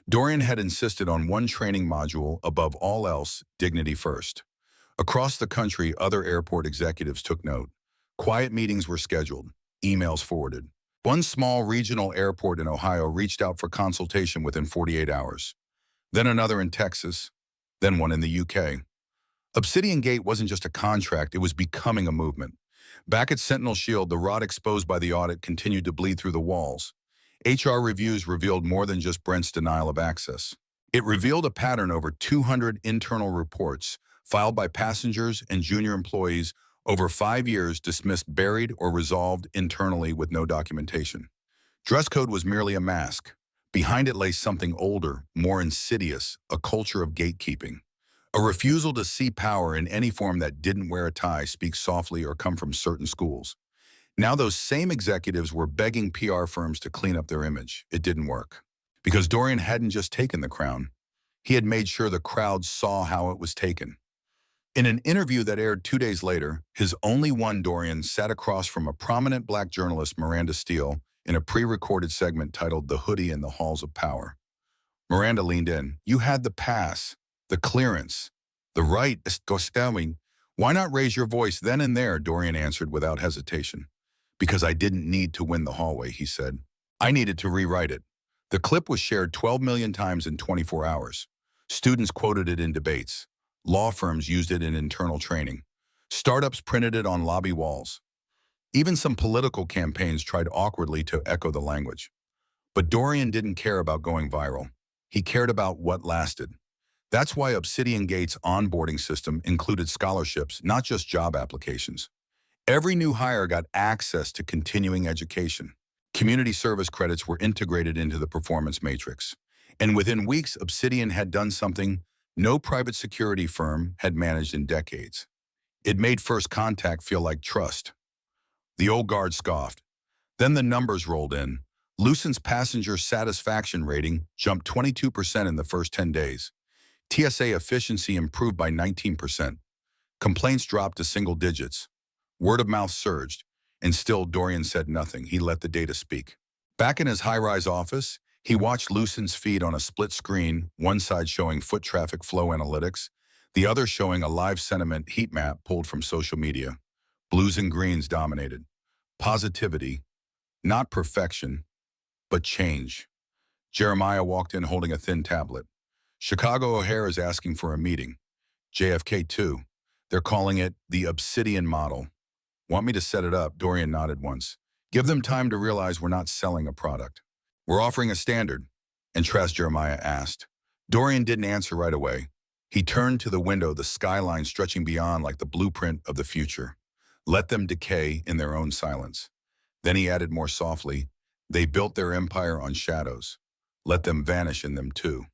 Dorian had insisted on one training module above all else, dignity first. Across the country, other airport executives took note. Quiet meetings were scheduled, emails forwarded. One small regional airport in Ohio reached out for consultation within 48 hours. Then another in Texas, then one in the UK. Obsidian Gate wasn't just a contract, it was becoming a movement. Back at Sentinel Shield, the rot exposed by the audit continued to bleed through the walls. HR reviews revealed more than just Brent's denial of access. It revealed a pattern: over 200 internal reports filed by passengers and junior employees over 5 years dismissed, buried, or resolved internally with no documentation. Dress code was merely a mask. Behind it lay something older, more insidious, a culture of gatekeeping. A refusal to see power in any form that didn't wear a tie, speak softly, or come from certain schools. Now those same executives were begging PR firms to clean up their image. It didn't work. Because Dorian hadn't just taken the crown, he had made sure the crowd saw how it was taken. In an interview that aired 2 days later, his only one, Dorian sat across from a prominent black journalist, Miranda Steele, in a pre-recorded segment titled "The Hoodie in the Halls of Power." Miranda leaned in. "You had the pass, the clearance, the right to stowing. Why not raise your voice then and there?" Dorian answered without hesitation. "Because I didn't need to win the hallway," he said. "I needed to rewrite it." The clip was shared 12 million times in 24 hours. Students quoted it in debates. Law firms used it in internal training. Startups printed it on lobby walls. Even some political campaigns tried awkwardly to echo the language. But Dorian didn't care about going viral. He cared about what lasted. That's why Obsidian Gate's onboarding system included scholarships, not just job applications. Every new hire got access to continuing education. Community service credits were integrated into the performance matrix. And within weeks, Obsidian had done something no private security firm had managed in decades. It made first contact feel like trust. The old guard scoffed. Then the numbers rolled in. Lucent's passenger satisfaction rating jumped 22% in the first 10 days. TSA efficiency improved by 19%. Complaints dropped to single digits. Word of mouth surged. And still, Dorian said nothing. He let the data speak. Back in his high-rise office, he watched Lucent's feed on a split screen, one side showing foot traffic flow analytics, the other showing a live sentiment heat map pulled from social media. Blues and greens dominated. Positivity, not perfection, but change. Jeremiah walked in holding a thin tablet. "Chicago O'Hare is asking for a meeting. JFK too. They're calling it the Obsidian model. Want me to set it up?" Dorian nodded once. "Give them time to realize we're not selling a product. We're offering a standard." "And trust?" Jeremiah asked. Dorian didn't answer right away. He turned to the window, the skyline stretching beyond like the blueprint of the future. Let them decay in their own silence. Then he added more softly, "They built their empire on shadows. Let them vanish in them too."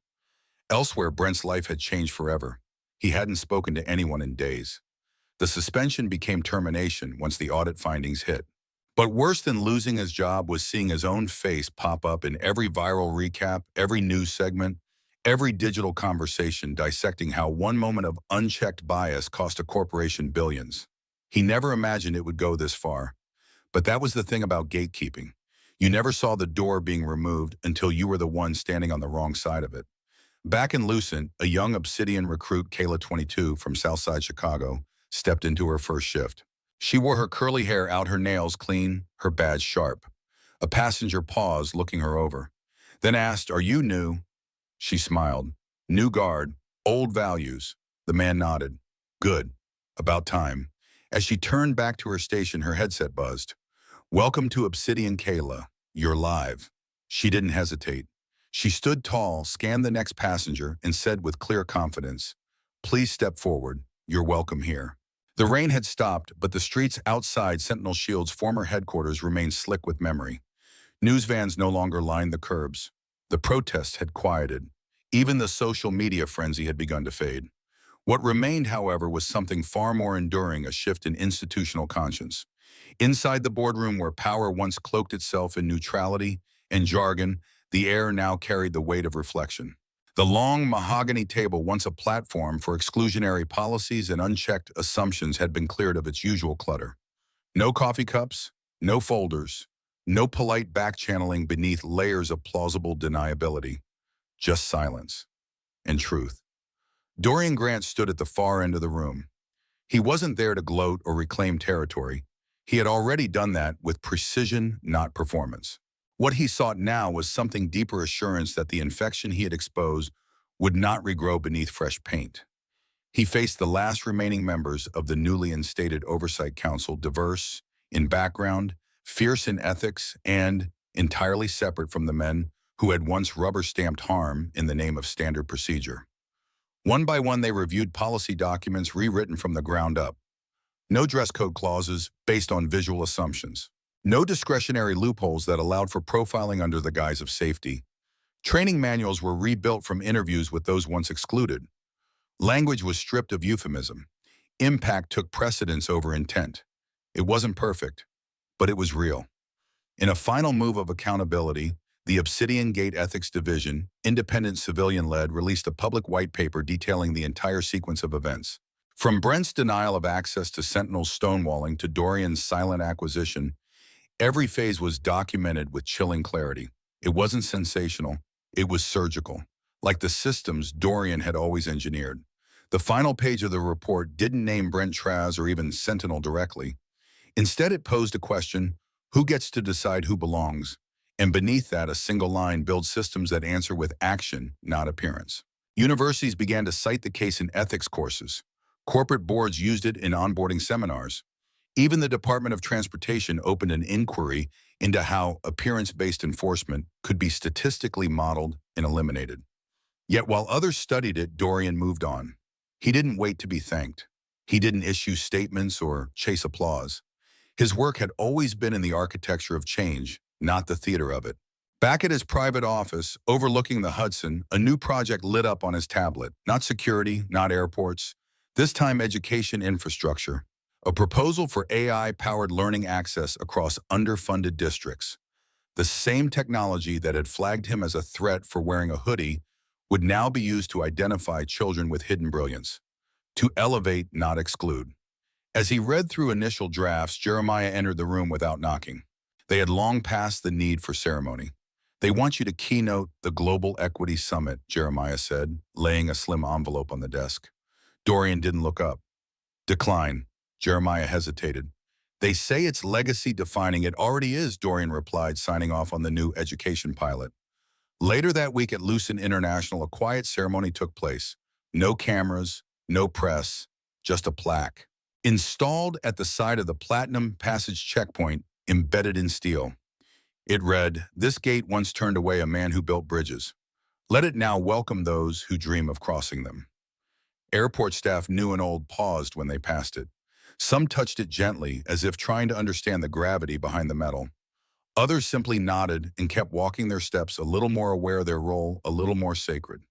Elsewhere, Brent's life had changed forever. He hadn't spoken to anyone in days. The suspension became termination once the audit findings hit. But worse than losing his job was seeing his own face pop up in every viral recap, every news segment, every digital conversation dissecting how one moment of unchecked bias cost a corporation billions. He never imagined it would go this far. But that was the thing about gatekeeping. You never saw the door being removed until you were the one standing on the wrong side of it. Back in Lucent, a young Obsidian recruit, Kayla 22 from Southside Chicago, stepped into her first shift. She wore her curly hair out, her nails clean, her badge sharp. A passenger paused, looking her over, then asked, "Are you new?" She smiled. "New guard, old values." The man nodded. "Good. About time." As she turned back to her station, her headset buzzed. "Welcome to Obsidian, Kayla. You're live." She didn't hesitate. She stood tall, scanned the next passenger, and said with clear confidence, "Please step forward. You're welcome here." The rain had stopped, but the streets outside Sentinel Shield's former headquarters remained slick with memory. News vans no longer lined the curbs. The protests had quieted. Even the social media frenzy had begun to fade. What remained, however, was something far more enduring, a shift in institutional conscience. Inside the boardroom where power once cloaked itself in neutrality and jargon, the air now carried the weight of reflection. The long mahogany table, once a platform for exclusionary policies and unchecked assumptions, had been cleared of its usual clutter. No coffee cups, no folders, no polite back-channeling beneath layers of plausible deniability. Just silence and truth. Dorian Grant stood at the far end of the room. He wasn't there to gloat or reclaim territory. He had already done that with precision, not performance. What he sought now was something deeper, assurance that the infection he had exposed would not regrow beneath fresh paint. He faced the last remaining members of the newly instated Oversight Council, diverse in background, fierce in ethics, and entirely separate from the men who had once rubber-stamped harm in the name of standard procedure. One by one, they reviewed policy documents rewritten from the ground up. No dress code clauses based on visual assumptions. No discretionary loopholes that allowed for profiling under the guise of safety. Training manuals were rebuilt from interviews with those once excluded. Language was stripped of euphemism. Impact took precedence over intent. It wasn't perfect, but it was real. In a final move of accountability, the Obsidian Gate Ethics Division, independent civilian-led, released a public white paper detailing the entire sequence of events. From Brent's denial of access to Sentinel's stonewalling to Dorian's silent acquisition, every phase was documented with chilling clarity. It wasn't sensational. It was surgical, like the systems Dorian had always engineered. The final page of the report didn't name Brent Traz or even Sentinel directly. Instead, it posed a question: who gets to decide who belongs? And beneath that, a single line: build systems that answer with action, not appearance. Universities began to cite the case in ethics courses. Corporate boards used it in onboarding seminars. Even the Department of Transportation opened an inquiry into how appearance-based enforcement could be statistically modeled and eliminated. Yet while others studied it, Dorian moved on. He didn't wait to be thanked. He didn't issue statements or chase applause. His work had always been in the architecture of change, not the theater of it. Back at his private office, overlooking the Hudson, a new project lit up on his tablet. Not security, not airports. This time, education infrastructure. A proposal for AI-powered learning access across underfunded districts. The same technology that had flagged him as a threat for wearing a hoodie would now be used to identify children with hidden brilliance. To elevate, not exclude. As he read through initial drafts, Jeremiah entered the room without knocking. They had long passed the need for ceremony. "They want you to keynote the Global Equity Summit," Jeremiah said, laying a slim envelope on the desk. Dorian didn't look up. "Decline." Jeremiah hesitated. "They say it's legacy defining." "It already is," Dorian replied, signing off on the new education pilot. Later that week at Lucent International, a quiet ceremony took place. No cameras, no press, just a plaque. Installed at the side of the Platinum Passage checkpoint, embedded in steel. It read, "This gate once turned away a man who built bridges. Let it now welcome those who dream of crossing them." Airport staff, new and old, paused when they passed it. Some touched it gently, as if trying to understand the gravity behind the metal. Others simply nodded and kept walking their steps, a little more aware of their role, a little more sacred.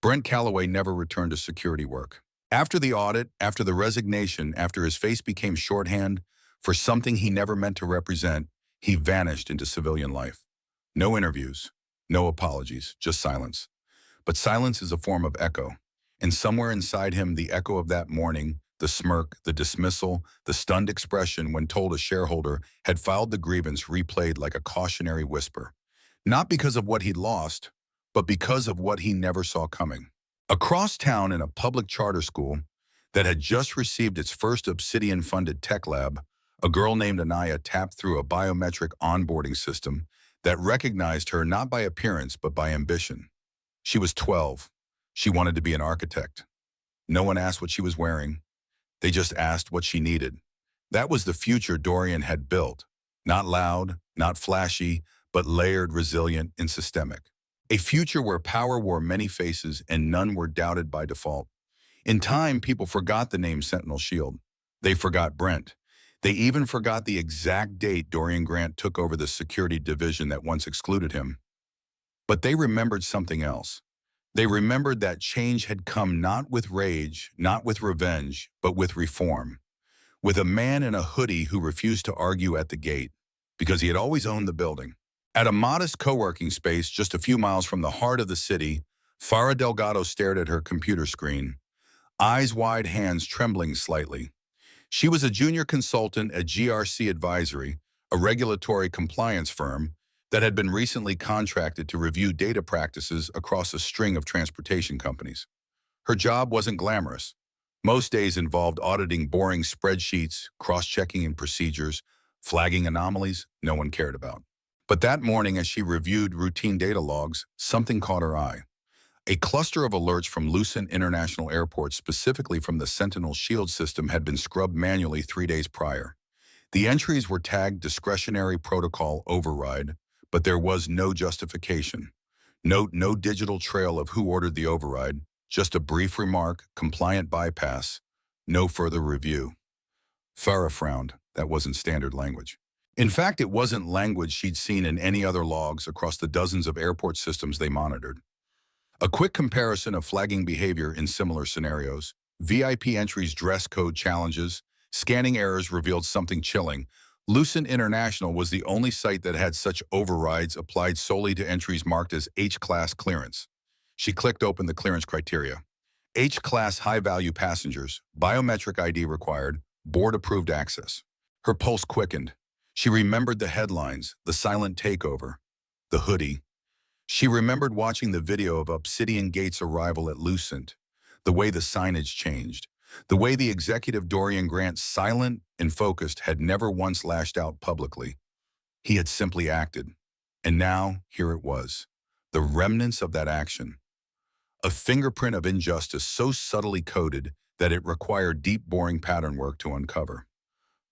Brent Calloway never returned to security work. After the audit, after the resignation, after his face became shorthand for something he never meant to represent, he vanished into civilian life. No interviews, no apologies, just silence. But silence is a form of echo. And somewhere inside him, the echo of that morning, the smirk, the dismissal, the stunned expression when told a shareholder had filed the grievance, replayed like a cautionary whisper. Not because of what he'd lost, but because of what he never saw coming. Across town in a public charter school that had just received its first Obsidian-funded tech lab, a girl named Anaya tapped through a biometric onboarding system that recognized her not by appearance but by ambition. She was 12. She wanted to be an architect. No one asked what she was wearing. They just asked what she needed. That was the future Dorian had built. Not loud, not flashy, but layered, resilient, and systemic. A future where power wore many faces and none were doubted by default. In time, people forgot the name Sentinel Shield. They forgot Brent. They even forgot the exact date Dorian Grant took over the security division that once excluded him. But they remembered something else. They remembered that change had come not with rage, not with revenge, but with reform. With a man in a hoodie who refused to argue at the gate, because he had always owned the building. At a modest co-working space just a few miles from the heart of the city, Farah Delgado stared at her computer screen, eyes wide, hands trembling slightly. She was a junior consultant at GRC Advisory, a regulatory compliance firm that had been recently contracted to review data practices across a string of transportation companies. Her job wasn't glamorous. Most days involved auditing boring spreadsheets, cross-checking procedures, flagging anomalies no one cared about. But that morning, as she reviewed routine data logs, something caught her eye. A cluster of alerts from Lucent International Airport, specifically from the Sentinel Shield system, had been scrubbed manually 3 days prior. The entries were tagged discretionary protocol override, but there was no justification. Note, no digital trail of who ordered the override, just a brief remark, compliant bypass, no further review. Farah frowned. That wasn't standard language. In fact, it wasn't language she'd seen in any other logs across the dozens of airport systems they monitored. A quick comparison of flagging behavior in similar scenarios, VIP entries, dress code challenges, scanning errors revealed something chilling. Lucent International was the only site that had such overrides applied solely to entries marked as H-class clearance. She clicked open the clearance criteria. H-class high-value passengers, biometric ID required, board-approved access. Her pulse quickened. She remembered the headlines, the silent takeover, the hoodie. She remembered watching the video of Obsidian Gate's arrival at Lucent, the way the signage changed, the way the executive Dorian Grant, silent and focused, had never once lashed out publicly. He had simply acted. And now, here it was, the remnants of that action. A fingerprint of injustice so subtly coded that it required deep, boring pattern work to uncover.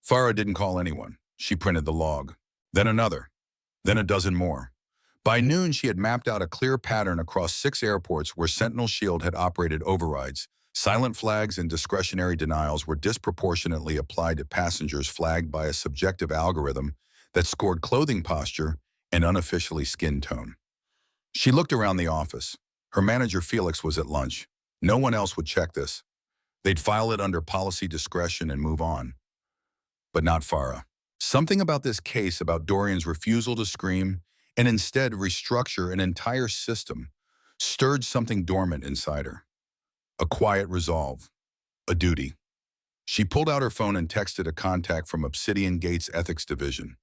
Farah didn't call anyone. She printed the log. Then another. Then a dozen more. By noon, she had mapped out a clear pattern across 6 airports where Sentinel Shield had operated overrides. Silent flags and discretionary denials were disproportionately applied to passengers flagged by a subjective algorithm that scored clothing posture and unofficially skin tone. She looked around the office. Her manager, Felix, was at lunch. No one else would check this. They'd file it under policy discretion and move on. But not Farah. Something about this case, about Dorian's refusal to scream and instead restructure an entire system, stirred something dormant inside her. A quiet resolve. A duty. She pulled out her phone and texted a contact from Obsidian Gate's ethics division.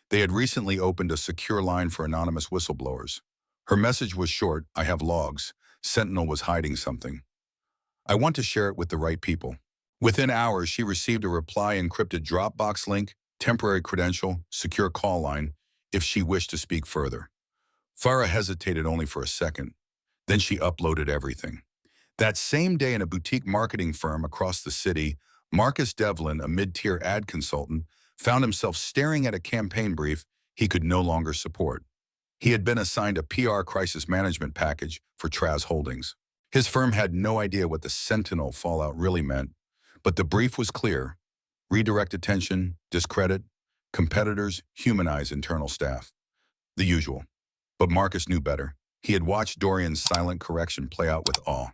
They had recently opened a secure line for anonymous whistleblowers. Her message was short: I have logs. Sentinel was hiding something. I want to share it with the right people. Within hours, she received a reply, encrypted Dropbox link, temporary credential, secure call line, if she wished to speak further. Farah hesitated only for a second. Then she uploaded everything. That same day, in a boutique marketing firm across the city, Marcus Devlin, a mid-tier ad consultant, found himself staring at a campaign brief he could no longer support. He had been assigned a PR crisis management package for Traz Holdings. His firm had no idea what the Sentinel fallout really meant, but the brief was clear: redirect attention, discredit, competitors, humanize internal staff. The usual. But Marcus knew better. He had watched Dorian's silent correction play out with awe.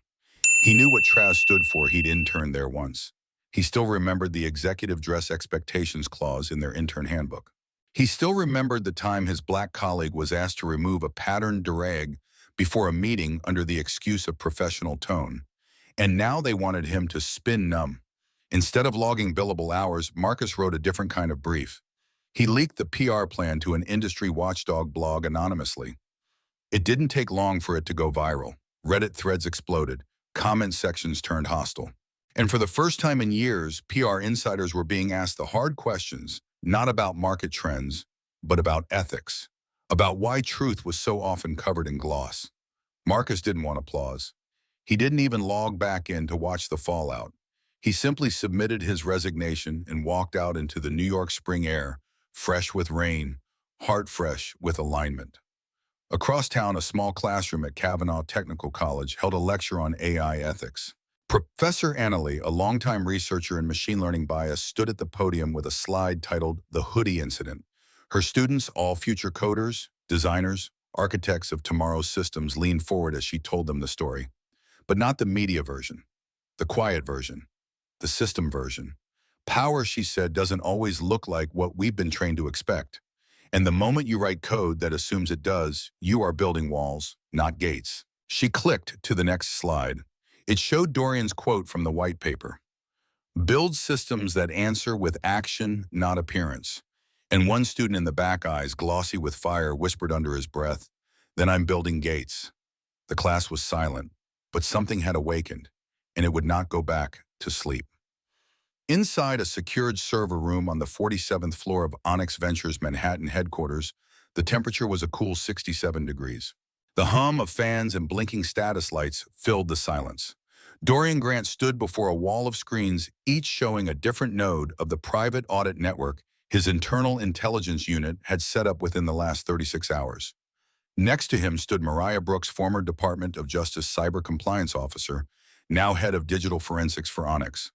He knew what Traz stood for. He'd interned there once. He still remembered the executive dress expectations clause in their intern handbook. He still remembered the time his black colleague was asked to remove a patterned durag before a meeting under the excuse of professional tone. And now they wanted him to spin numb. Instead of logging billable hours, Marcus wrote a different kind of brief. He leaked the PR plan to an industry watchdog blog anonymously. It didn't take long for it to go viral. Reddit threads exploded. Comment sections turned hostile. And for the first time in years, PR insiders were being asked the hard questions, not about market trends, but about ethics, about why truth was so often covered in gloss. Marcus didn't want applause. He didn't even log back in to watch the fallout. He simply submitted his resignation and walked out into the New York spring air, fresh with rain, heart fresh with alignment. Across town, a small classroom at Kavanaugh Technical College held a lecture on AI ethics. Professor Annalee, a longtime researcher in machine learning bias, stood at the podium with a slide titled The Hoodie Incident. Her students, all future coders, designers, architects of tomorrow's systems, leaned forward as she told them the story. But not the media version, the quiet version, the system version. Power, she said, doesn't always look like what we've been trained to expect. And the moment you write code that assumes it does, you are building walls, not gates. She clicked to the next slide. It showed Dorian's quote from the white paper. Build systems that answer with action, not appearance. And one student in the back, eyes glossy with fire, whispered under his breath, then I'm building gates. The class was silent, but something had awakened, and it would not go back to sleep. Inside a secured server room on the 47th floor of Onyx Ventures' Manhattan headquarters, the temperature was a cool 67 degrees. The hum of fans and blinking status lights filled the silence. Dorian Grant stood before a wall of screens, each showing a different node of the private audit network his internal intelligence unit had set up within the last 36 hours. Next to him stood Mariah Brooks, former Department of Justice Cyber Compliance Officer, now head of digital forensics for Onyx.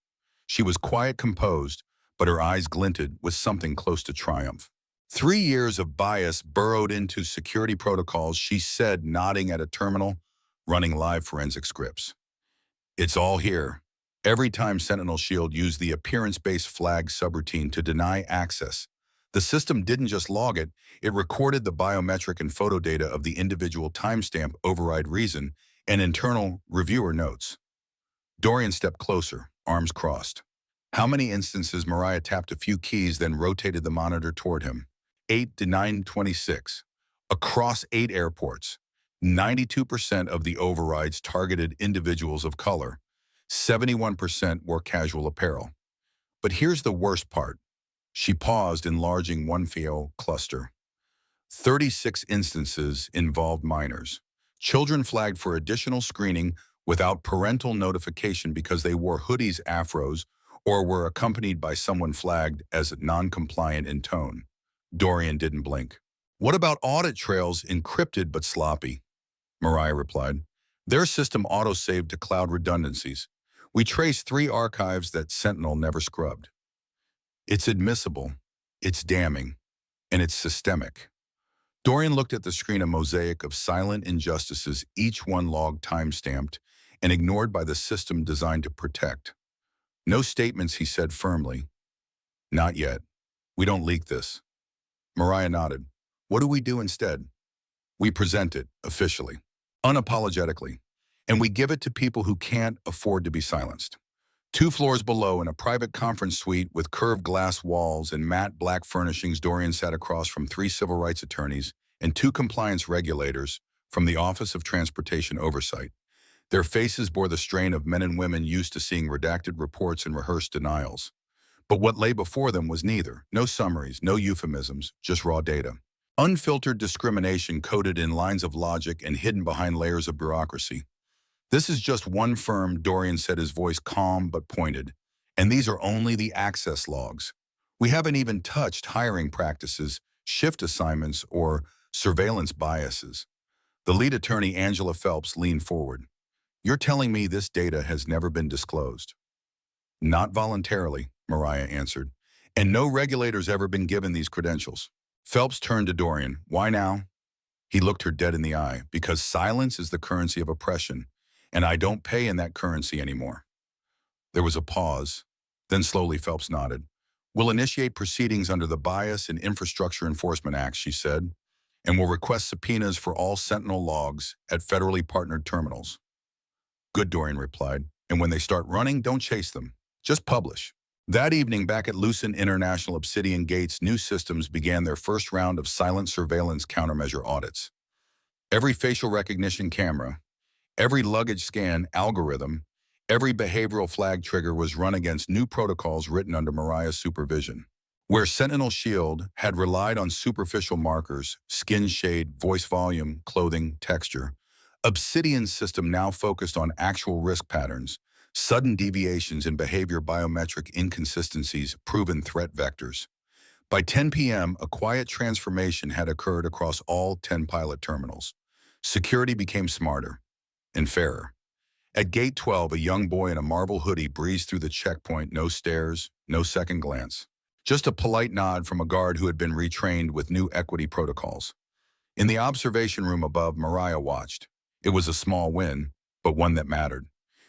She was quiet, composed, but her eyes glinted with something close to triumph. 3 years of bias burrowed into security protocols, she said, nodding at a terminal, running live forensic scripts. It's all here. Every time Sentinel Shield used the appearance-based flag subroutine to deny access, the system didn't just log it, it recorded the biometric and photo data of the individual timestamp, override reason, and internal reviewer notes. Dorian stepped closer, arms crossed. How many instances? Mariah tapped a few keys, then rotated the monitor toward him. 8 to 926. Across 8 airports, 92% of the overrides targeted individuals of color. 71% wore casual apparel. But here's the worst part. She paused, enlarging one FIO cluster. 36 instances involved minors. Children flagged for additional screening without parental notification because they wore hoodies, afros, or were accompanied by someone flagged as non-compliant in tone. Dorian didn't blink. What about audit trails, encrypted but sloppy? Mariah replied. Their system auto-saved to cloud redundancies. We traced 3 archives that Sentinel never scrubbed. It's admissible, it's damning, and it's systemic. Dorian looked at the screen, a mosaic of silent injustices, each one log time-stamped and ignored by the system designed to protect. No statements, he said firmly. Not yet. We don't leak this. Mariah nodded. What do we do instead? We present it, officially, unapologetically, and we give it to people who can't afford to be silenced. 2 floors below, in a private conference suite with curved glass walls and matte black furnishings, Dorian sat across from 3 civil rights attorneys and 2 compliance regulators from the Office of Transportation Oversight. Their faces bore the strain of men and women used to seeing redacted reports and rehearsed denials. But what lay before them was neither. No summaries, no euphemisms, just raw data. Unfiltered discrimination coded in lines of logic and hidden behind layers of bureaucracy. This is just one firm, Dorian said, his voice calm but pointed. And these are only the access logs. We haven't even touched hiring practices, shift assignments, or surveillance biases. The lead attorney, Angela Phelps, leaned forward. You're telling me this data has never been disclosed? Not voluntarily, Mariah answered. And no regulator's ever been given these credentials. Phelps turned to Dorian. Why now? He looked her dead in the eye. Because silence is the currency of oppression, and I don't pay in that currency anymore. There was a pause. Then slowly Phelps nodded. We'll initiate proceedings under the Bias and Infrastructure Enforcement Act, she said, and will request subpoenas for all Sentinel logs at federally partnered terminals. Good, Dorian replied. And when they start running, don't chase them. Just publish. That evening, back at Lucent International Obsidian Gates, new systems began their first round of silent surveillance countermeasure audits. Every facial recognition camera, every luggage scan algorithm, every behavioral flag trigger was run against new protocols written under Mariah's supervision. Where Sentinel Shield had relied on superficial markers, skin shade, voice volume, clothing, texture, Obsidian's system now focused on actual risk patterns, sudden deviations in behavior, biometric inconsistencies, proven threat vectors. By 10 p.m., a quiet transformation had occurred across all 10 pilot terminals. Security became smarter and fairer. At Gate 12, a young boy in a marble hoodie breezed through the checkpoint, no stares, no second glance. Just a polite nod from a guard who had been retrained with new equity protocols. In the observation room above, Mariah watched. It was a small win, but one that mattered.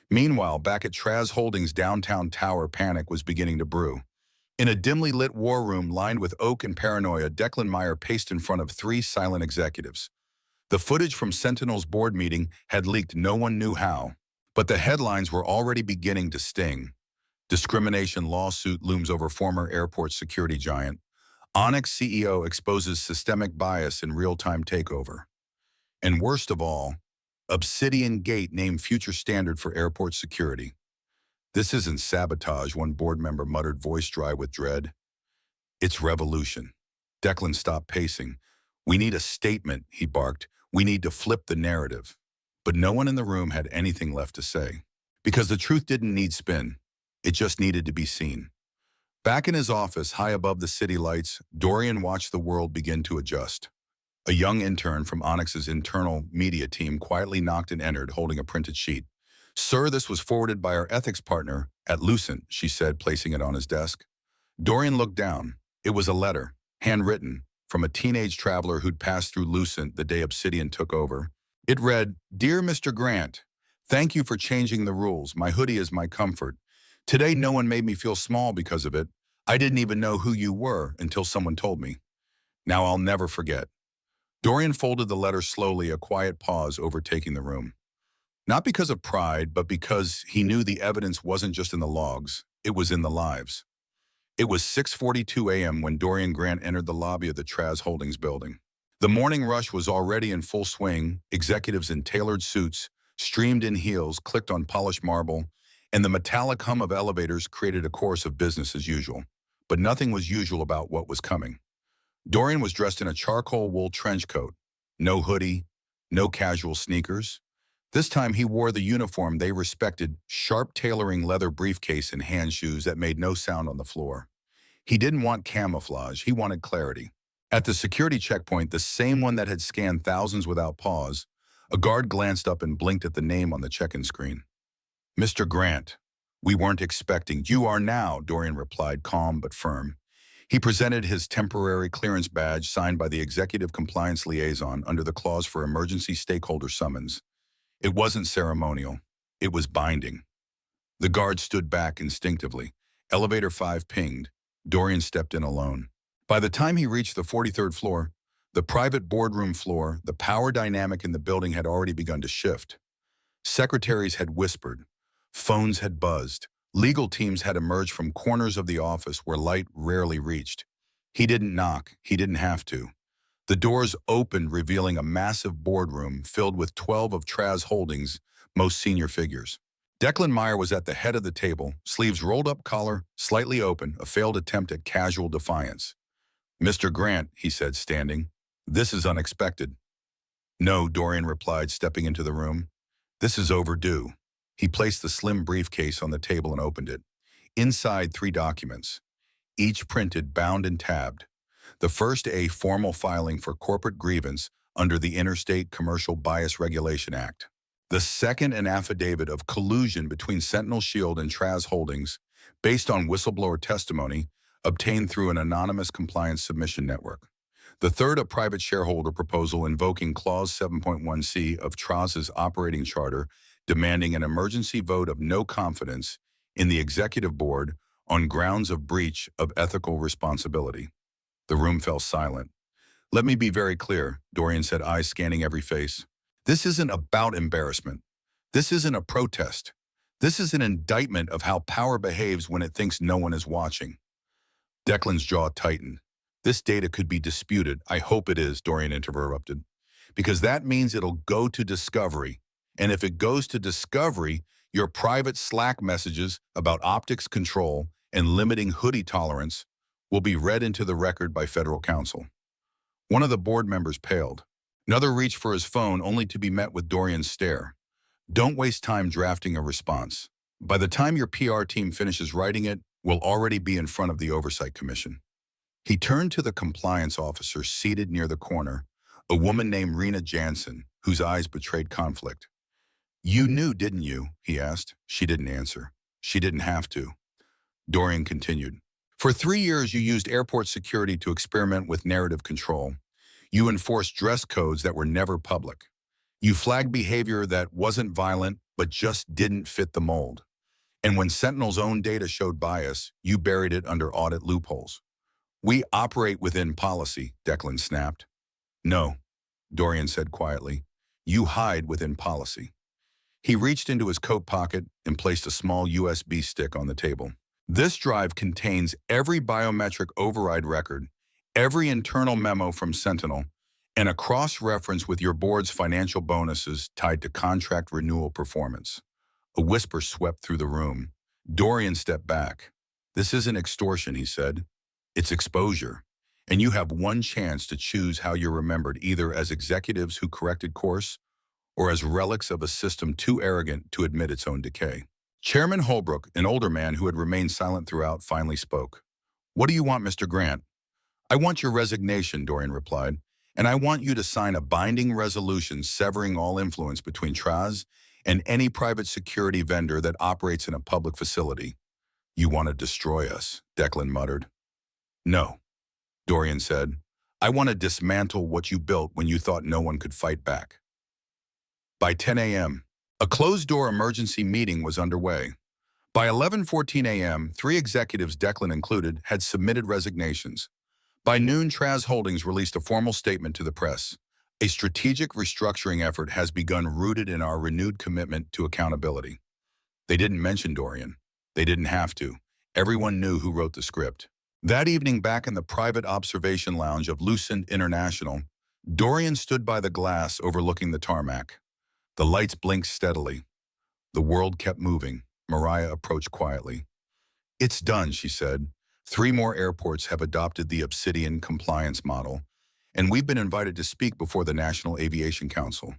Meanwhile, back at Traz Holdings' downtown tower, panic was beginning to brew. In a dimly lit war room lined with oak and paranoia, Declan Meyer paced in front of three silent executives. The footage from Sentinel's board meeting had leaked, no one knew how, but the headlines were already beginning to sting. Discrimination lawsuit looms over former airport security giant. Onyx CEO exposes systemic bias in real-time takeover. And worst of all, Obsidian Gate named future standard for airport security. This isn't sabotage, one board member muttered, voice dry with dread. It's revolution. Declan stopped pacing. We need a statement, he barked. We need to flip the narrative. But no one in the room had anything left to say. Because the truth didn't need spin. It just needed to be seen. Back in his office, high above the city lights, Dorian watched the world begin to adjust. A young intern from Onyx's internal media team quietly knocked and entered, holding a printed sheet. Sir, this was forwarded by our ethics partner at Lucent, she said, placing it on his desk. Dorian looked down. It was a letter, handwritten, from a teenage traveler who'd passed through Lucent the day Obsidian took over. It read, Dear Mr. Grant, thank you for changing the rules. My hoodie is my comfort. Today no one made me feel small because of it. I didn't even know who you were until someone told me. Now I'll never forget. Dorian folded the letter slowly, a quiet pause overtaking the room. Not because of pride, but because he knew the evidence wasn't just in the logs, it was in the lives. It was 6:42 a.m. when Dorian Grant entered the lobby of the Traz Holdings building. The morning rush was already in full swing. Executives in tailored suits, streamed-in heels, clicked on polished marble, and the metallic hum of elevators created a chorus of business as usual. But nothing was usual about what was coming. Dorian was dressed in a charcoal wool trench coat. No hoodie, no casual sneakers. This time he wore the uniform they respected, sharp tailoring leather briefcase and hand shoes that made no sound on the floor. He didn't want camouflage, he wanted clarity. At the security checkpoint, the same one that had scanned thousands without pause, a guard glanced up and blinked at the name on the check-in screen. Mr. Grant, we weren't expecting. You are now, Dorian replied, calm but firm. He presented his temporary clearance badge signed by the executive compliance liaison under the clause for emergency stakeholder summons. It wasn't ceremonial. It was binding. The guard stood back instinctively. Elevator 5 pinged. Dorian stepped in alone. By the time he reached the 43rd floor, the private boardroom floor, the power dynamic in the building had already begun to shift. Secretaries had whispered. Phones had buzzed. Legal teams had emerged from corners of the office where light rarely reached. He didn't knock. He didn't have to. The doors opened, revealing a massive boardroom filled with 12 of Traz Holdings' most senior figures. Declan Meyer was at the head of the table, sleeves rolled up, collar slightly open, a failed attempt at casual defiance. Mr. Grant, he said, standing, this is unexpected. No, Dorian replied, stepping into the room. This is overdue. He placed the slim briefcase on the table and opened it. Inside, 3 documents, each printed, bound, and tabbed. The first, a formal filing for corporate grievance under the Interstate Commercial Bias Regulation Act. The second, an affidavit of collusion between Sentinel Shield and Traz Holdings based on whistleblower testimony obtained through an anonymous compliance submission network. The third, a private shareholder proposal invoking Clause 7.1c of Traz's operating charter, demanding an emergency vote of no confidence in the executive board on grounds of breach of ethical responsibility. The room fell silent. Let me be very clear, Dorian said, eyes scanning every face. This isn't about embarrassment. This isn't a protest. This is an indictment of how power behaves when it thinks no one is watching. Declan's jaw tightened. This data could be disputed. I hope it is, Dorian interrupted. because that means it'll go to discovery. And if it goes to discovery, your private Slack messages about optics control and limiting hoodie tolerance will be read into the record by federal counsel. One of the board members paled. Another reached for his phone only to be met with Dorian's stare. Don't waste time drafting a response. By the time your PR team finishes writing it, we'll already be in front of the Oversight Commission. He turned to the compliance officer seated near the corner, a woman named Rena Jansen, whose eyes betrayed conflict. You knew, didn't you? He asked. She didn't answer. She didn't have to. Dorian continued. For 3 years, you used airport security to experiment with narrative control. You enforced dress codes that were never public. You flagged behavior that wasn't violent, but just didn't fit the mold. And when Sentinel's own data showed bias, you buried it under audit loopholes. We operate within policy, Declan snapped. No, Dorian said quietly. You hide within policy. He reached into his coat pocket and placed a small USB stick on the table. This drive contains every biometric override record, every internal memo from Sentinel, and a cross-reference with your board's financial bonuses tied to contract renewal performance. A whisper swept through the room. Dorian stepped back. This isn't extortion, he said. It's exposure. And you have one chance to choose how you're remembered, either as executives who corrected course or as relics of a system too arrogant to admit its own decay. Chairman Holbrook, an older man who had remained silent throughout, finally spoke. What do you want, Mr. Grant? I want your resignation, Dorian replied, and I want you to sign a binding resolution severing all influence between Traz and any private security vendor that operates in a public facility. You want to destroy us, Declan muttered. No, Dorian said. I want to dismantle what you built when you thought no one could fight back. By 10 a.m., a closed-door emergency meeting was underway. By 11:14 a.m., 3 executives, Declan included, had submitted resignations. By noon, Traz Holdings released a formal statement to the press. A strategic restructuring effort has begun rooted in our renewed commitment to accountability. They didn't mention Dorian. They didn't have to. Everyone knew who wrote the script. That evening, back in the private observation lounge of Lucent International, Dorian stood by the glass overlooking the tarmac. The lights blinked steadily. The world kept moving. Mariah approached quietly. It's done, she said. 3 more airports have adopted the Obsidian compliance model, and we've been invited to speak before the National Aviation Council.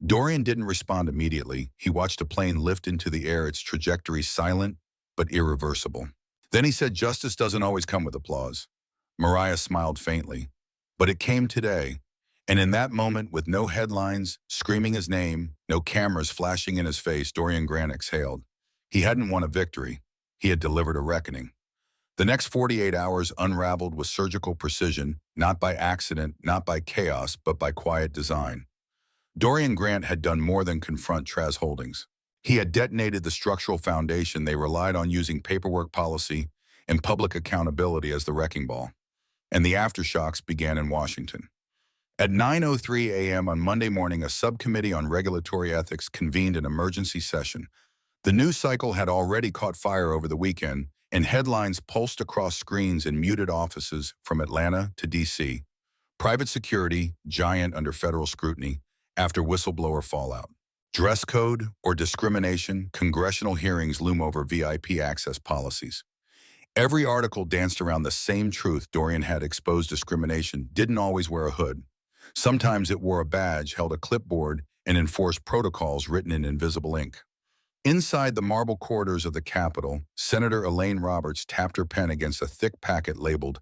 Dorian didn't respond immediately. He watched a plane lift into the air, its trajectory silent but irreversible. Then he said, justice doesn't always come with applause. Mariah smiled faintly. But it came today. And in that moment, with no headlines screaming his name, no cameras flashing in his face, Dorian Grant exhaled. He hadn't won a victory. He had delivered a reckoning. The next 48 hours unraveled with surgical precision, not by accident, not by chaos, but by quiet design. Dorian Grant had done more than confront Traz Holdings. He had detonated the structural foundation they relied on, using paperwork policy and public accountability as the wrecking ball. And the aftershocks began in Washington. At 9:03 a.m. on Monday morning, a subcommittee on regulatory ethics convened an emergency session. The news cycle had already caught fire over the weekend, and headlines pulsed across screens in muted offices from Atlanta to D.C. Private security, giant under federal scrutiny, after whistleblower fallout. Dress code or discrimination, congressional hearings loom over VIP access policies. Every article danced around the same truth. Dorian had exposed discrimination, didn't always wear a hood. Sometimes it wore a badge, held a clipboard, and enforced protocols written in invisible ink. Inside the marble corridors of the Capitol, Senator Elaine Roberts tapped her pen against a thick packet labeled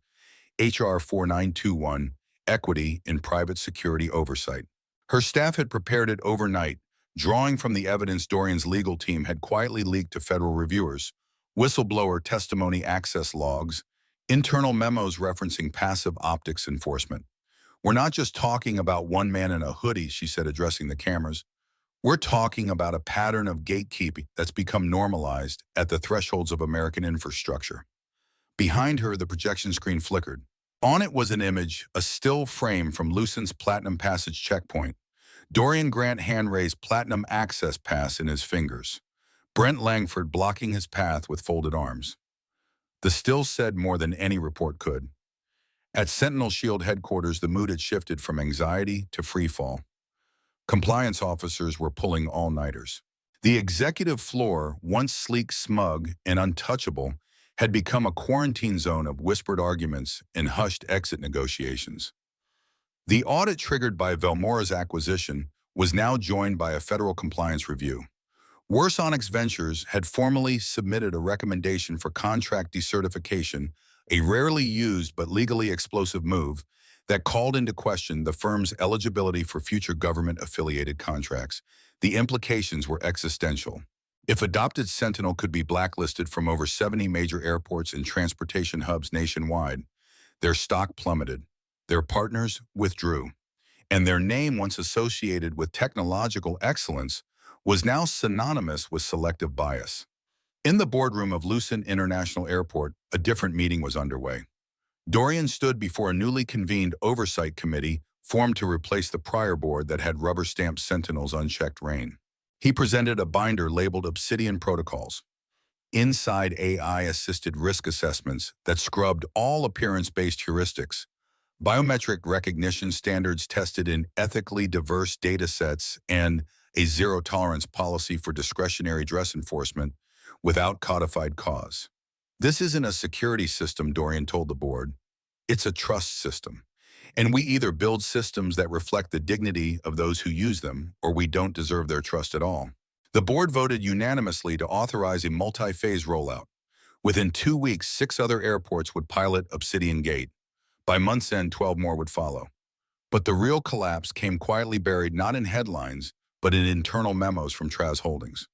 H.R. 4921, Equity in Private Security Oversight. Her staff had prepared it overnight, drawing from the evidence Dorian's legal team had quietly leaked to federal reviewers: whistleblower testimony access logs, internal memos referencing passive optics enforcement. We're not just talking about one man in a hoodie, she said, addressing the cameras. We're talking about a pattern of gatekeeping that's become normalized at the thresholds of American infrastructure. Behind her, the projection screen flickered. On it was an image, a still frame from Lucent's Platinum Passage checkpoint. Dorian Grant hand-raised Platinum Access Pass in his fingers. Brent Langford blocking his path with folded arms. The still said more than any report could. At Sentinel Shield headquarters, the mood had shifted from anxiety to freefall. Compliance officers were pulling all-nighters. The executive floor, once sleek, smug, and untouchable, had become a quarantine zone of whispered arguments and hushed exit negotiations. The audit triggered by Velmora's acquisition was now joined by a federal compliance review. Onyx Ventures had formally submitted a recommendation for contract decertification, a rarely used but legally explosive move that called into question the firm's eligibility for future government-affiliated contracts. The implications were existential. If adopted, Sentinel could be blacklisted from over 70 major airports and transportation hubs nationwide. Their stock plummeted. Their partners withdrew. And their name, once associated with technological excellence, was now synonymous with selective bias. In the boardroom of Lucent International Airport, a different meeting was underway. Dorian stood before a newly convened oversight committee formed to replace the prior board that had rubber-stamped Sentinel's unchecked reign. He presented a binder labeled Obsidian Protocols, inside AI-assisted risk assessments that scrubbed all appearance-based heuristics, biometric recognition standards tested in ethically diverse data sets, and a zero-tolerance policy for discretionary dress enforcement without codified cause. This isn't a security system, Dorian told the board. It's a trust system. And we either build systems that reflect the dignity of those who use them, or we don't deserve their trust at all. The board voted unanimously to authorize a multi-phase rollout. Within 2 weeks, 6 other airports would pilot Obsidian Gate. By month's end, 12 more would follow. But the real collapse came quietly, buried not in headlines, but in internal memos from Traz Holdings.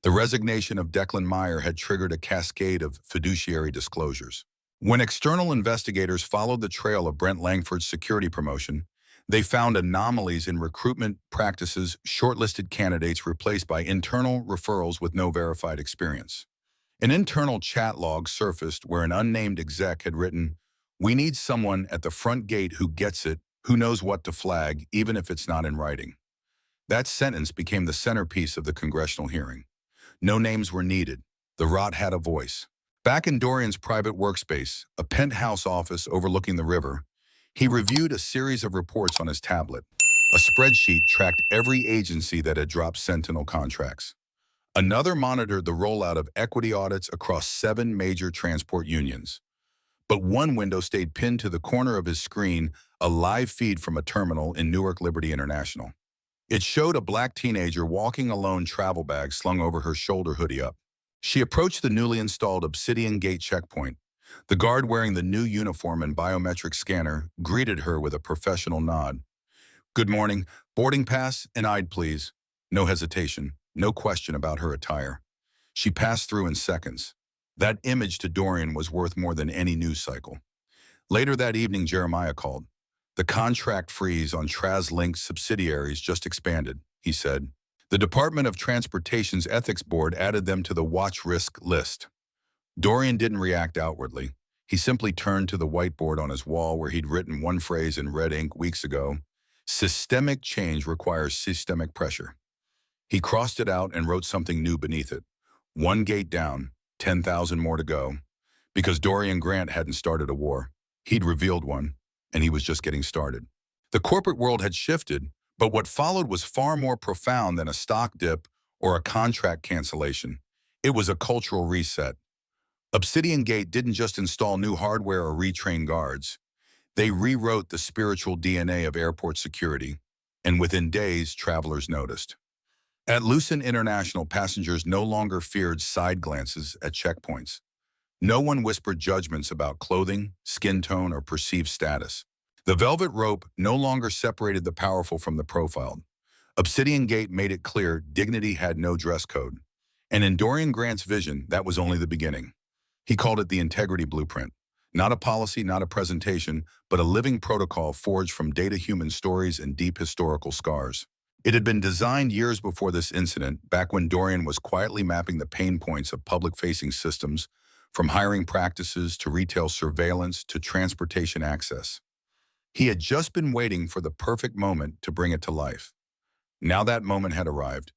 The resignation of Declan Meyer had triggered a cascade of fiduciary disclosures. When external investigators followed the trail of Brent Langford's security promotion, they found anomalies in recruitment practices, shortlisted candidates replaced by internal referrals with no verified experience. An internal chat log surfaced where an unnamed exec had written, "We need someone at the front gate who gets it, who knows what to flag, even if it's not in writing." That sentence became the centerpiece of the congressional hearing. No names were needed. The rot had a voice. Back in Dorian's private workspace, a penthouse office overlooking the river, he reviewed a series of reports on his tablet. A spreadsheet tracked every agency that had dropped Sentinel contracts. Another monitored the rollout of equity audits across 7 major transport unions. But one window stayed pinned to the corner of his screen, a live feed from a terminal in Newark Liberty International. It showed a black teenager walking alone, travel bag slung over her shoulder, hoodie up. She approached the newly installed Obsidian Gate checkpoint. The guard, wearing the new uniform and biometric scanner, greeted her with a professional nod. "Good morning. Boarding pass and ID, please." No hesitation, no question about her attire. She passed through in seconds. That image to Dorian was worth more than any news cycle. Later that evening, Jeremiah called. "The contract freeze on Traz-linked subsidiaries just expanded," he said. "The Department of Transportation's Ethics Board added them to the watch risk list." Dorian didn't react outwardly. He simply turned to the whiteboard on his wall where he'd written one phrase in red ink weeks ago: "Systemic change requires systemic pressure." He crossed it out and wrote something new beneath it. 1 gate down, 10,000 more to go. Because Dorian Grant hadn't started a war. He'd revealed one, and he was just getting started. The corporate world had shifted, but what followed was far more profound than a stock dip or a contract cancellation. It was a cultural reset. Obsidian Gate didn't just install new hardware or retrain guards. They rewrote the spiritual DNA of airport security, and within days, travelers noticed. At Lucent International, passengers no longer feared side glances at checkpoints. No one whispered judgments about clothing, skin tone, or perceived status. The velvet rope no longer separated the powerful from the profiled. Obsidian Gate made it clear dignity had no dress code. And in Dorian Grant's vision, that was only the beginning. He called it the integrity blueprint. Not a policy, not a presentation, but a living protocol forged from data, human stories, and deep historical scars. It had been designed years before this incident, back when Dorian was quietly mapping the pain points of public-facing systems, from hiring practices to retail surveillance to transportation access. He had just been waiting for the perfect moment to bring it to life. Now that moment had arrived.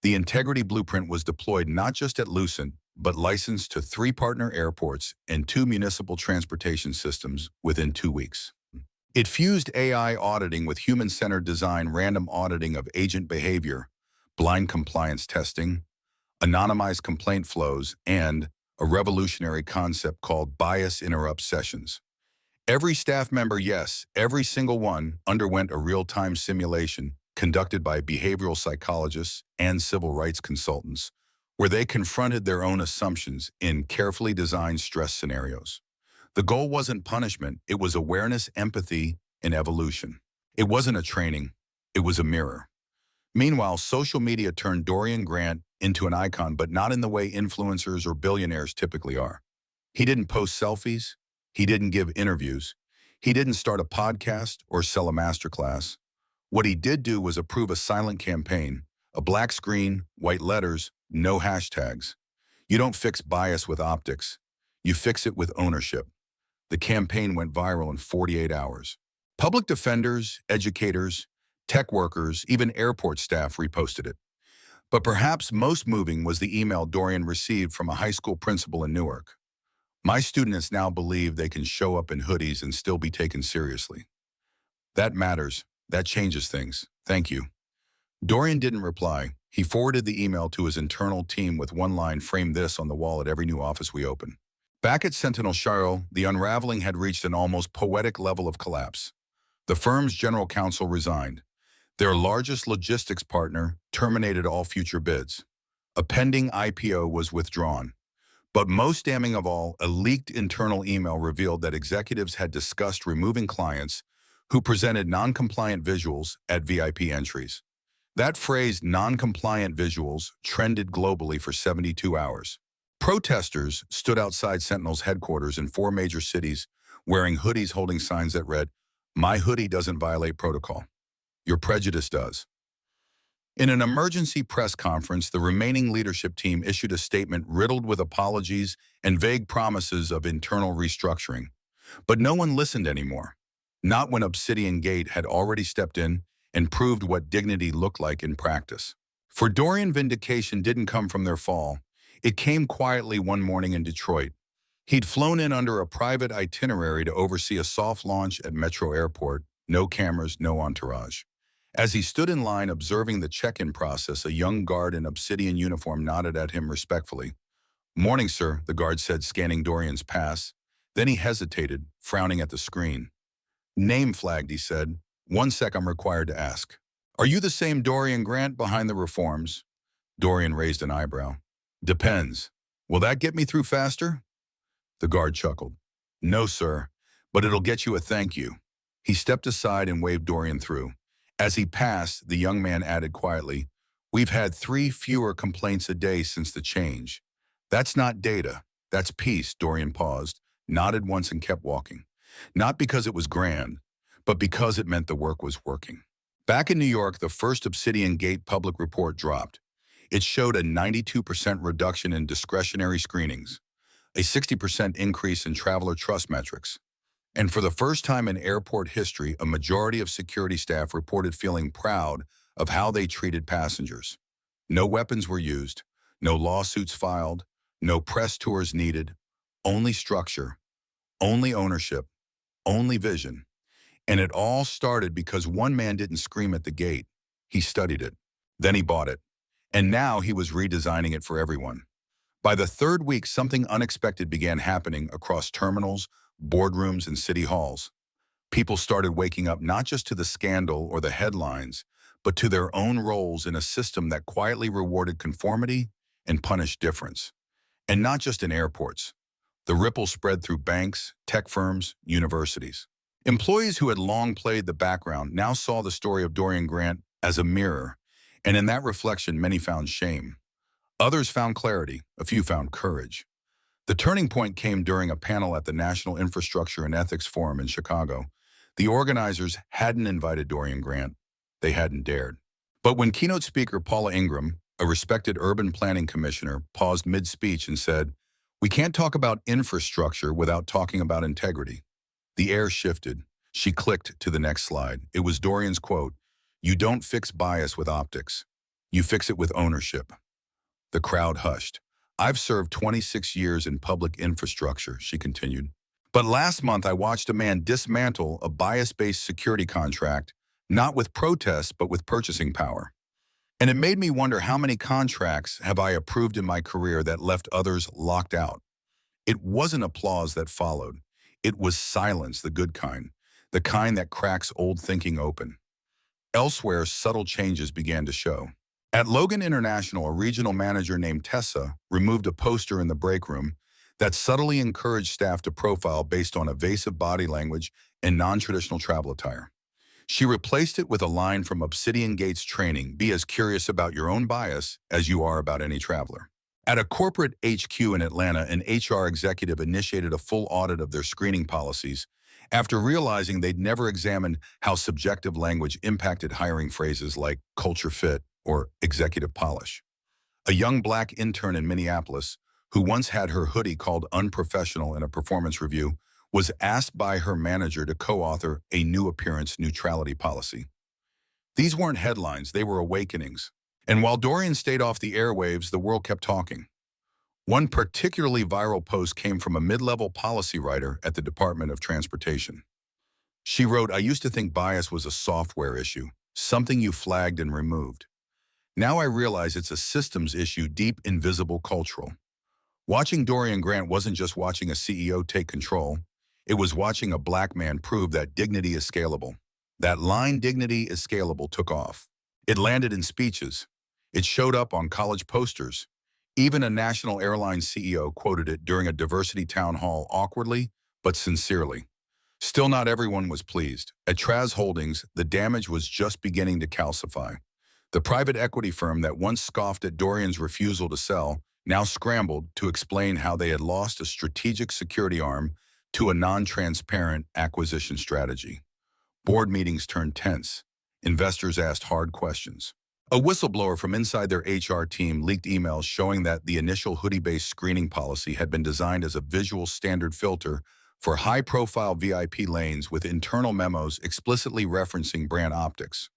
The integrity blueprint was deployed not just at Lucent, but licensed to 3 partner airports and 2 municipal transportation systems within 2 weeks. It fused AI auditing with human-centered design, random auditing of agent behavior, blind compliance testing, anonymized complaint flows, and a revolutionary concept called bias interrupt sessions. Every staff member, yes, every single one, underwent a real-time simulation conducted by behavioral psychologists and civil rights consultants, where they confronted their own assumptions in carefully designed stress scenarios. The goal wasn't punishment, it was awareness, empathy, and evolution. It wasn't a training, it was a mirror. Meanwhile, social media turned Dorian Grant into an icon, but not in the way influencers or billionaires typically are. He didn't post selfies, he didn't give interviews, he didn't start a podcast or sell a masterclass. What he did do was approve a silent campaign, a black screen, white letters, no hashtags. You don't fix bias with optics, you fix it with ownership. The campaign went viral in 48 hours. Public defenders, educators, tech workers, even airport staff reposted it. But perhaps most moving was the email Dorian received from a high school principal in Newark. My students now believe they can show up in hoodies and still be taken seriously. That matters. That changes things. Thank you. Dorian didn't reply. He forwarded the email to his internal team with one line: frame this on the wall at every new office we open. Back at Sentinel Shire, the unraveling had reached an almost poetic level of collapse. The firm's general counsel resigned. Their largest logistics partner terminated all future bids. A pending IPO was withdrawn. But most damning of all, a leaked internal email revealed that executives had discussed removing clients who presented non-compliant visuals at VIP entries. That phrase, non-compliant visuals, trended globally for 72 hours. Protesters stood outside Sentinel's headquarters in 4 major cities wearing hoodies holding signs that read, "My hoodie doesn't violate protocol. Your prejudice does." In an emergency press conference, the remaining leadership team issued a statement riddled with apologies and vague promises of internal restructuring. But no one listened anymore. Not when Obsidian Gate had already stepped in and proved what dignity looked like in practice. For Dorian, vindication didn't come from their fall. It came quietly one morning in Detroit. He'd flown in under a private itinerary to oversee a soft launch at Metro Airport. No cameras, no entourage. As he stood in line observing the check-in process, a young guard in Obsidian uniform nodded at him respectfully. "Morning, sir," the guard said, scanning Dorian's pass. Then he hesitated, frowning at the screen. "Name flagged," he said. "1 sec, I'm required to ask. Are you the same Dorian Grant behind the reforms?" Dorian raised an eyebrow. "Depends. Will that get me through faster?" The guard chuckled. "No, sir, but it'll get you a thank you." He stepped aside and waved Dorian through. As he passed, the young man added quietly, "We've had 3 fewer complaints a day since the change. That's not data, that's peace." Dorian paused, nodded once and kept walking. Not because it was grand, but because it meant the work was working. Back in New York, the first Obsidian Gate public report dropped. It showed a 92% reduction in discretionary screenings, a 60% increase in traveler trust metrics. And for the first time in airport history, a majority of security staff reported feeling proud of how they treated passengers. No weapons were used, no lawsuits filed, no press tours needed, only structure, only ownership, only vision. And it all started because one man didn't scream at the gate. He studied it. Then he bought it. And now he was redesigning it for everyone. By the 3rd week, something unexpected began happening across terminals, boardrooms, and city halls. People started waking up not just to the scandal or the headlines, but to their own roles in a system that quietly rewarded conformity and punished difference. And not just in airports. The ripple spread through banks, tech firms, universities. Employees who had long played the background now saw the story of Dorian Grant as a mirror, and in that reflection, many found shame. Others found clarity, a few found courage. The turning point came during a panel at the National Infrastructure and Ethics Forum in Chicago. The organizers hadn't invited Dorian Grant. They hadn't dared. But when keynote speaker Paula Ingram, a respected urban planning commissioner, paused mid-speech and said, "We can't talk about infrastructure without talking about integrity," the air shifted. She clicked to the next slide. It was Dorian's quote, "You don't fix bias with optics. You fix it with ownership." The crowd hushed. I've served 26 years in public infrastructure, she continued. But last month I watched a man dismantle a bias-based security contract, not with protests, but with purchasing power. And it made me wonder, how many contracts have I approved in my career that left others locked out? It wasn't applause that followed. It was silence, the kind that cracks old thinking open. Elsewhere, subtle changes began to show. At Logan International, a regional manager named Tessa removed a poster in the break room that subtly encouraged staff to profile based on evasive body language and non-traditional travel attire. She replaced it with a line from Obsidian Gate's training: be as curious about your own bias as you are about any traveler. At a corporate HQ in Atlanta, an HR executive initiated a full audit of their screening policies after realizing they'd never examined how subjective language impacted hiring phrases like culture fit or executive polish. A young black intern in Minneapolis, who once had her hoodie called unprofessional in a performance review, was asked by her manager to co-author a new appearance neutrality policy. These weren't headlines, they were awakenings. And while Dorian stayed off the airwaves, the world kept talking. One particularly viral post came from a mid-level policy writer at the Department of Transportation. She wrote, "I used to think bias was a software issue, something you flagged and removed. Now I realize it's a systems issue, deep, invisible, cultural." Watching Dorian Grant wasn't just watching a CEO take control. It was watching a black man prove that dignity is scalable. That line, "dignity is scalable," took off. It landed in speeches. It showed up on college posters. Even a national airline CEO quoted it during a diversity town hall, awkwardly but sincerely. Still, not everyone was pleased. At Traz Holdings, the damage was just beginning to calcify. The private equity firm that once scoffed at Dorian's refusal to sell now scrambled to explain how they had lost a strategic security arm to a non-transparent acquisition strategy. Board meetings turned tense. Investors asked hard questions. A whistleblower from inside their HR team leaked emails showing that the initial hoodie-based screening policy had been designed as a visual standard filter for high-profile VIP lanes, with internal memos explicitly referencing brand optics.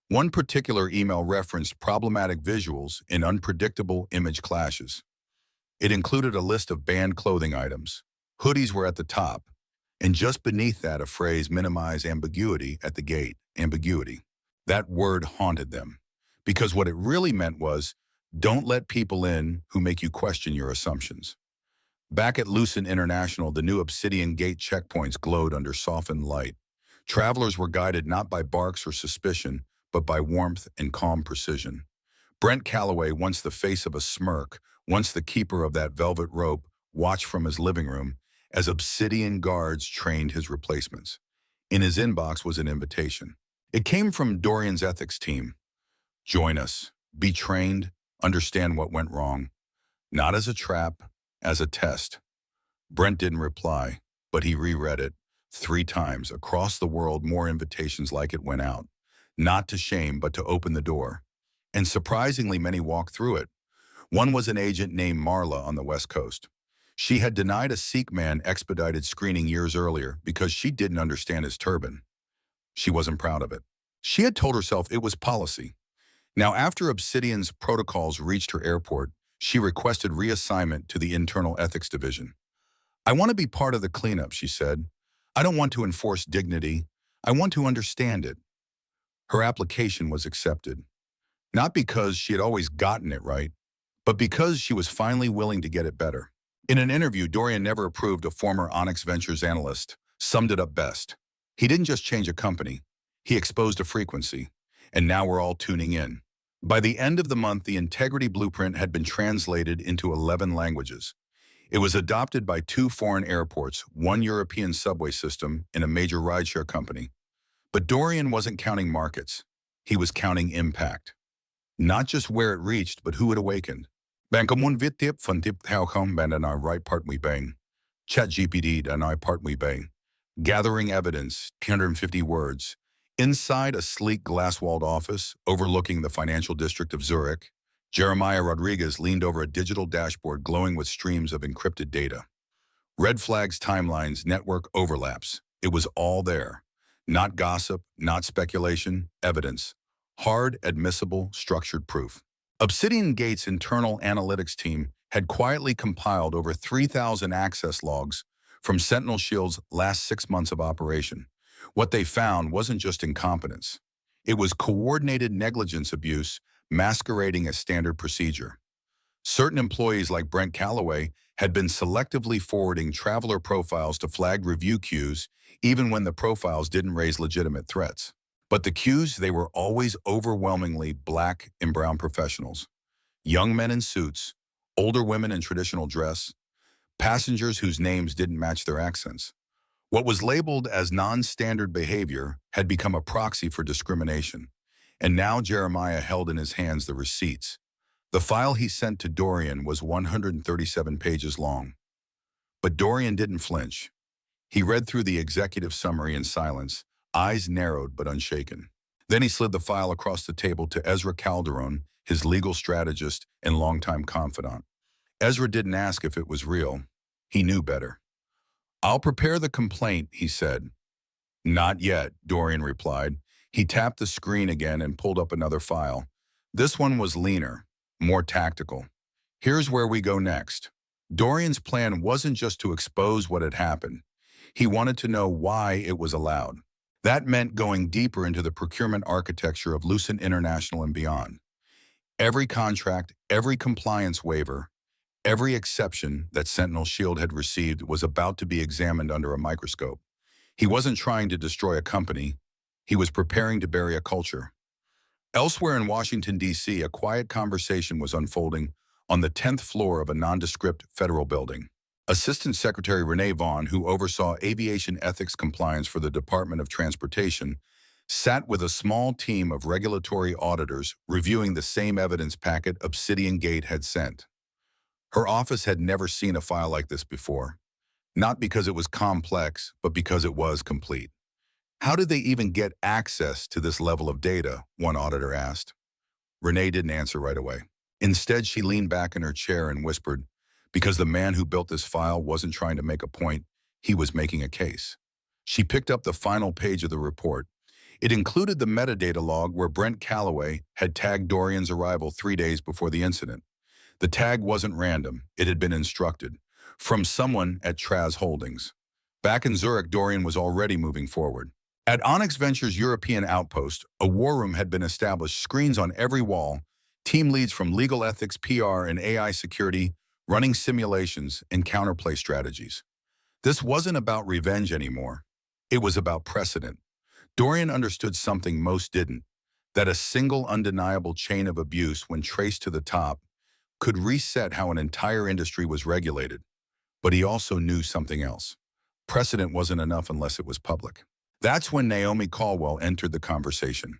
One particular email referenced problematic visuals and unpredictable image clashes. It included a list of banned clothing items. Hoodies were at the top, and just beneath that, a phrase: "minimize ambiguity at the gate." Ambiguity. That word haunted them, because what it really meant was, don't let people in who make you question your assumptions. Back at Lucent International, the new Obsidian Gate checkpoints glowed under softened light. Travelers were guided not by barks or suspicion, but by warmth and calm precision. Brent Calloway, once the face of a smirk, once the keeper of that velvet rope, watched from his living room as Obsidian guards trained his replacements. In his inbox was an invitation. It came from Dorian's ethics team. "Join us. Be trained. Understand what went wrong. Not as a trap, as a test." Brent didn't reply, but he reread it 3 times. Across the world, more invitations like it went out. Not to shame, but to open the door. And surprisingly, many walked through it. One was an agent named Marla on the West Coast. She had denied a Sikh man expedited screening years earlier because she didn't understand his turban. She wasn't proud of it. She had told herself it was policy. Now, after Obsidian's protocols reached her airport, she requested reassignment to the Internal Ethics Division. "I want to be part of the cleanup," she said. "I don't want to enforce dignity. I want to understand it." Her application was accepted. Not because she had always gotten it right, but because she was finally willing to get it better. In an interview Dorian never approved, a former Onyx Ventures analyst summed it up best. He didn't just change a company, he exposed a frequency, and now we're all tuning in. By the end of the month, the Integrity Blueprint had been translated into 11 languages. It was adopted by 2 foreign airports, 1 European subway system, and a major rideshare company. But Dorian wasn't counting markets. He was counting impact. Not just where it reached, but who it awakened. Bankamun Vittip van Tip Taukom Bandanai right part we bang. ChatGPT Danai part we bang. Gathering evidence, 250 words. Inside a sleek glass-walled office overlooking the financial district of Zurich, Jeremiah Rodriguez leaned over a digital dashboard glowing with streams of encrypted data. Red flags, timelines, network overlaps. It was all there. Not gossip, not speculation, evidence. Hard, admissible, structured proof. Obsidian Gate's internal analytics team had quietly compiled over 3,000 access logs from Sentinel Shield's last 6 months of operation. What they found wasn't just incompetence. It was coordinated negligence abuse masquerading as standard procedure. Certain employees like Brent Calloway had been selectively forwarding traveler profiles to flagged review queues even when the profiles didn't raise legitimate threats. But the queues, they were always overwhelmingly black and brown professionals. Young men in suits, older women in traditional dress, passengers whose names didn't match their accents. What was labeled as non-standard behavior had become a proxy for discrimination. And now Jeremiah held in his hands the receipts. The file he sent to Dorian was 137 pages long. But Dorian didn't flinch. He read through the executive summary in silence, eyes narrowed but unshaken. Then he slid the file across the table to Ezra Calderon, his legal strategist and longtime confidant. Ezra didn't ask if it was real. He knew better. "I'll prepare the complaint," he said. "Not yet," Dorian replied. He tapped the screen again and pulled up another file. This one was leaner, more tactical. "Here's where we go next." Dorian's plan wasn't just to expose what had happened. He wanted to know why it was allowed. That meant going deeper into the procurement architecture of Lucent International and beyond. Every contract, every compliance waiver, every exception that Sentinel Shield had received was about to be examined under a microscope. He wasn't trying to destroy a company. He was preparing to bury a culture. Elsewhere in Washington, D.C., a quiet conversation was unfolding on the 10th floor of a nondescript federal building. Assistant Secretary Renee Vaughn, who oversaw aviation ethics compliance for the Department of Transportation, sat with a small team of regulatory auditors reviewing the same evidence packet Obsidian Gate had sent. Her office had never seen a file like this before, not because it was complex, but because it was complete. "How did they even get access to this level of data?" one auditor asked. Renee didn't answer right away. Instead, she leaned back in her chair and whispered, "Because the man who built this file wasn't trying to make a point, he was making a case." She picked up the final page of the report. It included the metadata log where Brent Calloway had tagged Dorian's arrival 3 days before the incident. The tag wasn't random. It had been instructed from someone at Traz Holdings. Back in Zurich, Dorian was already moving forward. At Onyx Ventures' European outpost, a war room had been established, screens on every wall, team leads from legal ethics, PR, and AI security running simulations and counterplay strategies. This wasn't about revenge anymore. It was about precedent. Dorian understood something most didn't, that a single undeniable chain of abuse, when traced to the top, could reset how an entire industry was regulated. But he also knew something else. Precedent wasn't enough unless it was public. That's when Naomi Caldwell entered the conversation.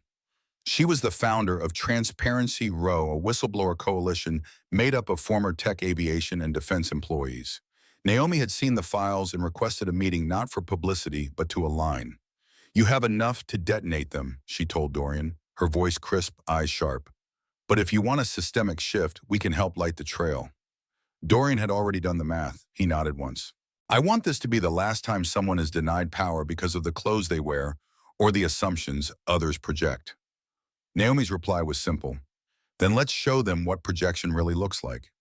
She was the founder of Transparency Row, a whistleblower coalition made up of former tech, aviation, and defense employees. Naomi had seen the files and requested a meeting not for publicity, but to align. "You have enough to detonate them," she told Dorian, her voice crisp, eyes sharp. "But if you want a systemic shift, we can help light the trail." Dorian had already done the math. He nodded once. "I want this to be the last time someone is denied power because of the clothes they wear or the assumptions others project." Naomi's reply was simple. "Then let's show them what projection really looks like."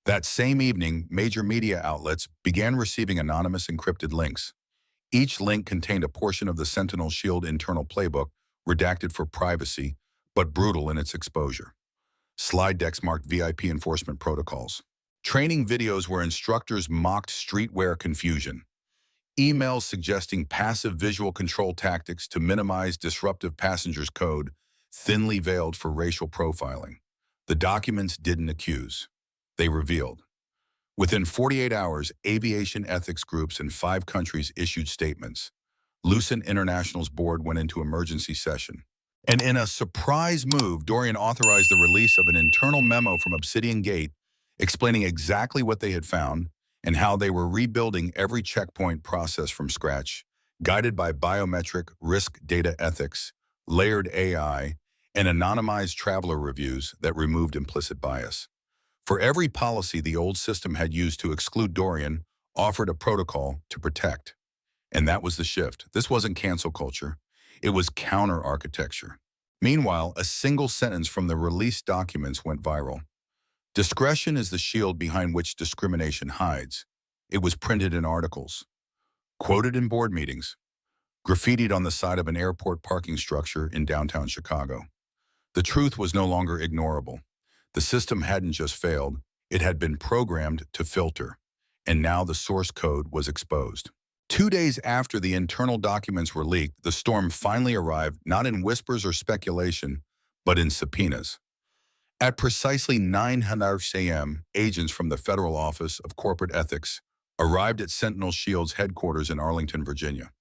That same evening, major media outlets began receiving anonymous encrypted links. Each link contained a portion of the Sentinel Shield internal playbook, redacted for privacy, but brutal in its exposure. Slide decks marked VIP enforcement protocols. Training videos where instructors mocked streetwear confusion. Emails suggesting passive visual control tactics to minimize disruptive passengers' code, thinly veiled for racial profiling. The documents didn't accuse. They revealed. Within 48 hours, aviation ethics groups in 5 countries issued statements. Lucent International's board went into emergency session. And in a surprise move, Dorian authorized the release of an internal memo from Obsidian Gate explaining exactly what they had found and how they were rebuilding every checkpoint process from scratch, guided by biometric risk data ethics, layered AI, and anonymized traveler reviews that removed implicit bias. For every policy the old system had used to exclude Dorian offered a protocol to protect. And that was the shift. This wasn't cancel culture. It was counter-architecture. Meanwhile, a single sentence from the released documents went viral. Discretion is the shield behind which discrimination hides. It was printed in articles, quoted in board meetings, graffitied on the side of an airport parking structure in downtown Chicago. The truth was no longer ignorable. The system hadn't just failed, it had been programmed to filter, and now the source code was exposed. 2 days after the internal documents were leaked, the storm finally arrived, not in whispers or speculation, but in subpoenas. At precisely 9:00 a.m., agents from the Federal Office of Corporate Ethics arrived at Sentinel Shield's headquarters in Arlington, Virginia.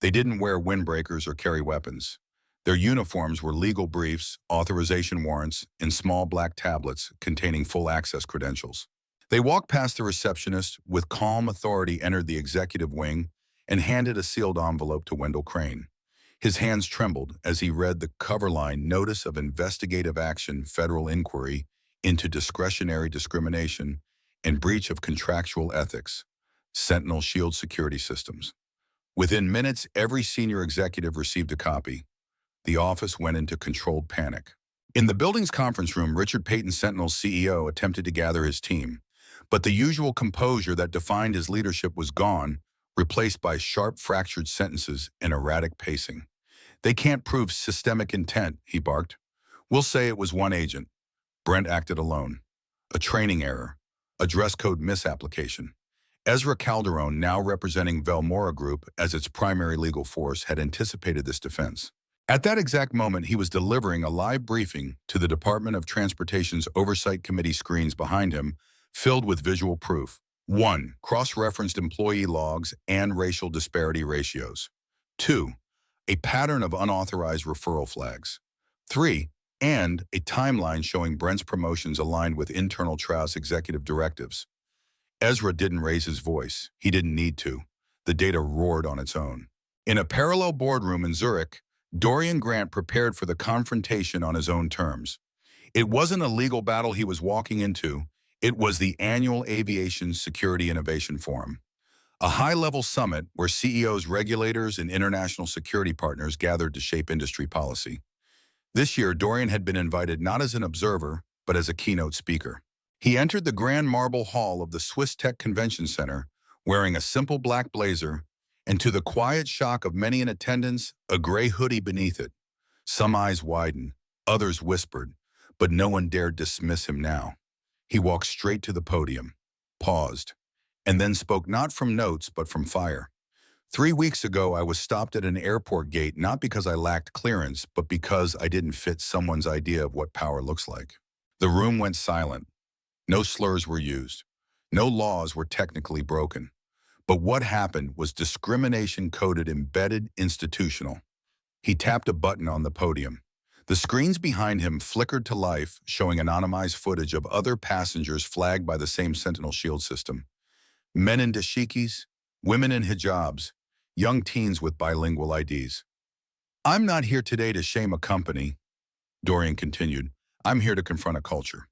They didn't wear windbreakers or carry weapons. Their uniforms were legal briefs, authorization warrants, and small black tablets containing full access credentials. They walked past the receptionist, with calm authority entered the executive wing, and handed a sealed envelope to Wendell Crane. His hands trembled as he read the cover line, Notice of Investigative Action, Federal Inquiry into Discretionary Discrimination and Breach of Contractual Ethics, Sentinel Shield Security Systems. Within minutes, every senior executive received a copy. The office went into controlled panic. In the building's conference room, Richard Payton, Sentinel's CEO, attempted to gather his team, but the usual composure that defined his leadership was gone, replaced by sharp, fractured sentences and erratic pacing. They can't prove systemic intent, he barked. We'll say it was one agent. Brent acted alone. A training error. A dress code misapplication. Ezra Calderon, now representing Velmora Group as its primary legal force, had anticipated this defense. At that exact moment, he was delivering a live briefing to the Department of Transportation's Oversight Committee screens behind him, filled with visual proof. 1. Cross-referenced employee logs and racial disparity ratios. 2. A pattern of unauthorized referral flags. 3. And a timeline showing Brent's promotions aligned with internal Traus executive directives. Ezra didn't raise his voice. He didn't need to. The data roared on its own. In a parallel boardroom in Zurich, Dorian Grant prepared for the confrontation on his own terms. It wasn't a legal battle he was walking into. It was the annual Aviation Security Innovation Forum, a high-level summit where CEOs, regulators, and international security partners gathered to shape industry policy. This year, Dorian had been invited not as an observer, but as a keynote speaker. He entered the grand marble hall of the Swiss Tech Convention Center wearing a simple black blazer, and to the quiet shock of many in attendance, a gray hoodie beneath it. Some eyes widened, others whispered, but no one dared dismiss him now. He walked straight to the podium, paused, and then spoke not from notes but from fire. 3 weeks ago, I was stopped at an airport gate not because I lacked clearance, but because I didn't fit someone's idea of what power looks like. The room went silent. No slurs were used. No laws were technically broken. But what happened was discrimination coded, embedded, institutional. He tapped a button on the podium. The screens behind him flickered to life, showing anonymized footage of other passengers flagged by the same Sentinel Shield system. Men in dashikis, women in hijabs, young teens with bilingual IDs. I'm not here today to shame a company, Dorian continued. I'm here to confront a culture.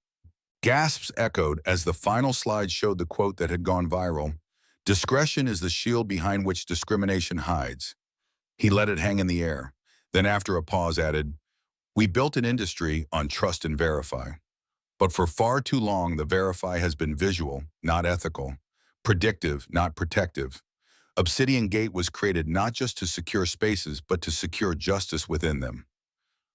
Gasps echoed as the final slide showed the quote that had gone viral. Discretion is the shield behind which discrimination hides. He let it hang in the air. Then after a pause added, we built an industry on trust and verify. But for far too long, the verify has been visual, not ethical. Predictive, not protective. Obsidian Gate was created not just to secure spaces, but to secure justice within them.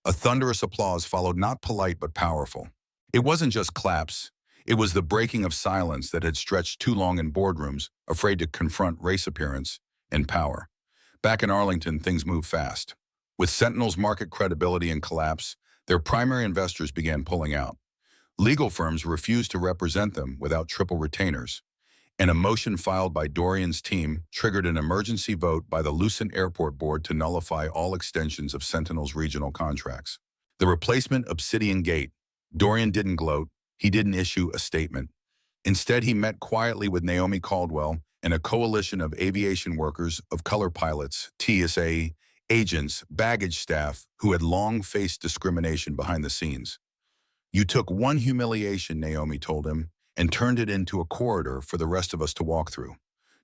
A thunderous applause followed, not polite but powerful. It wasn't just claps. It was the breaking of silence that had stretched too long in boardrooms, afraid to confront race appearance and power. Back in Arlington, things moved fast. With Sentinel's market credibility in collapse, their primary investors began pulling out. Legal firms refused to represent them without triple retainers. And a motion filed by Dorian's team triggered an emergency vote by the Lucent Airport board to nullify all extensions of Sentinel's regional contracts. The replacement Obsidian Gate. Dorian didn't gloat. He didn't issue a statement. Instead, he met quietly with Naomi Caldwell and a coalition of aviation workers, of color pilots, TSA, agents, baggage staff who had long faced discrimination behind the scenes. You took one humiliation, Naomi told him, and turned it into a corridor for the rest of us to walk through.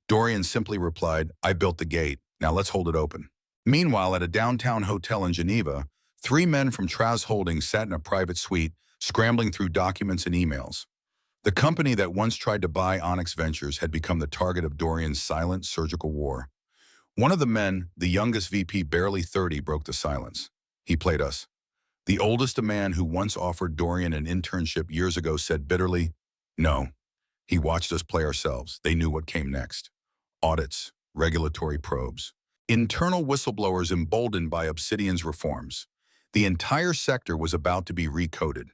Dorian simply replied, I built the gate, now let's hold it open. Meanwhile, at a downtown hotel in Geneva, 3 men from Traus Holdings sat in a private suite, scrambling through documents and emails. The company that once tried to buy Onyx Ventures had become the target of Dorian's silent surgical war. One of the men, the youngest VP, barely 30, broke the silence. He played us. The oldest, a man who once offered Dorian an internship years ago, said bitterly, "No." He watched us play ourselves. They knew what came next. Audits, regulatory probes, internal whistleblowers emboldened by Obsidian's reforms. The entire sector was about to be recoded.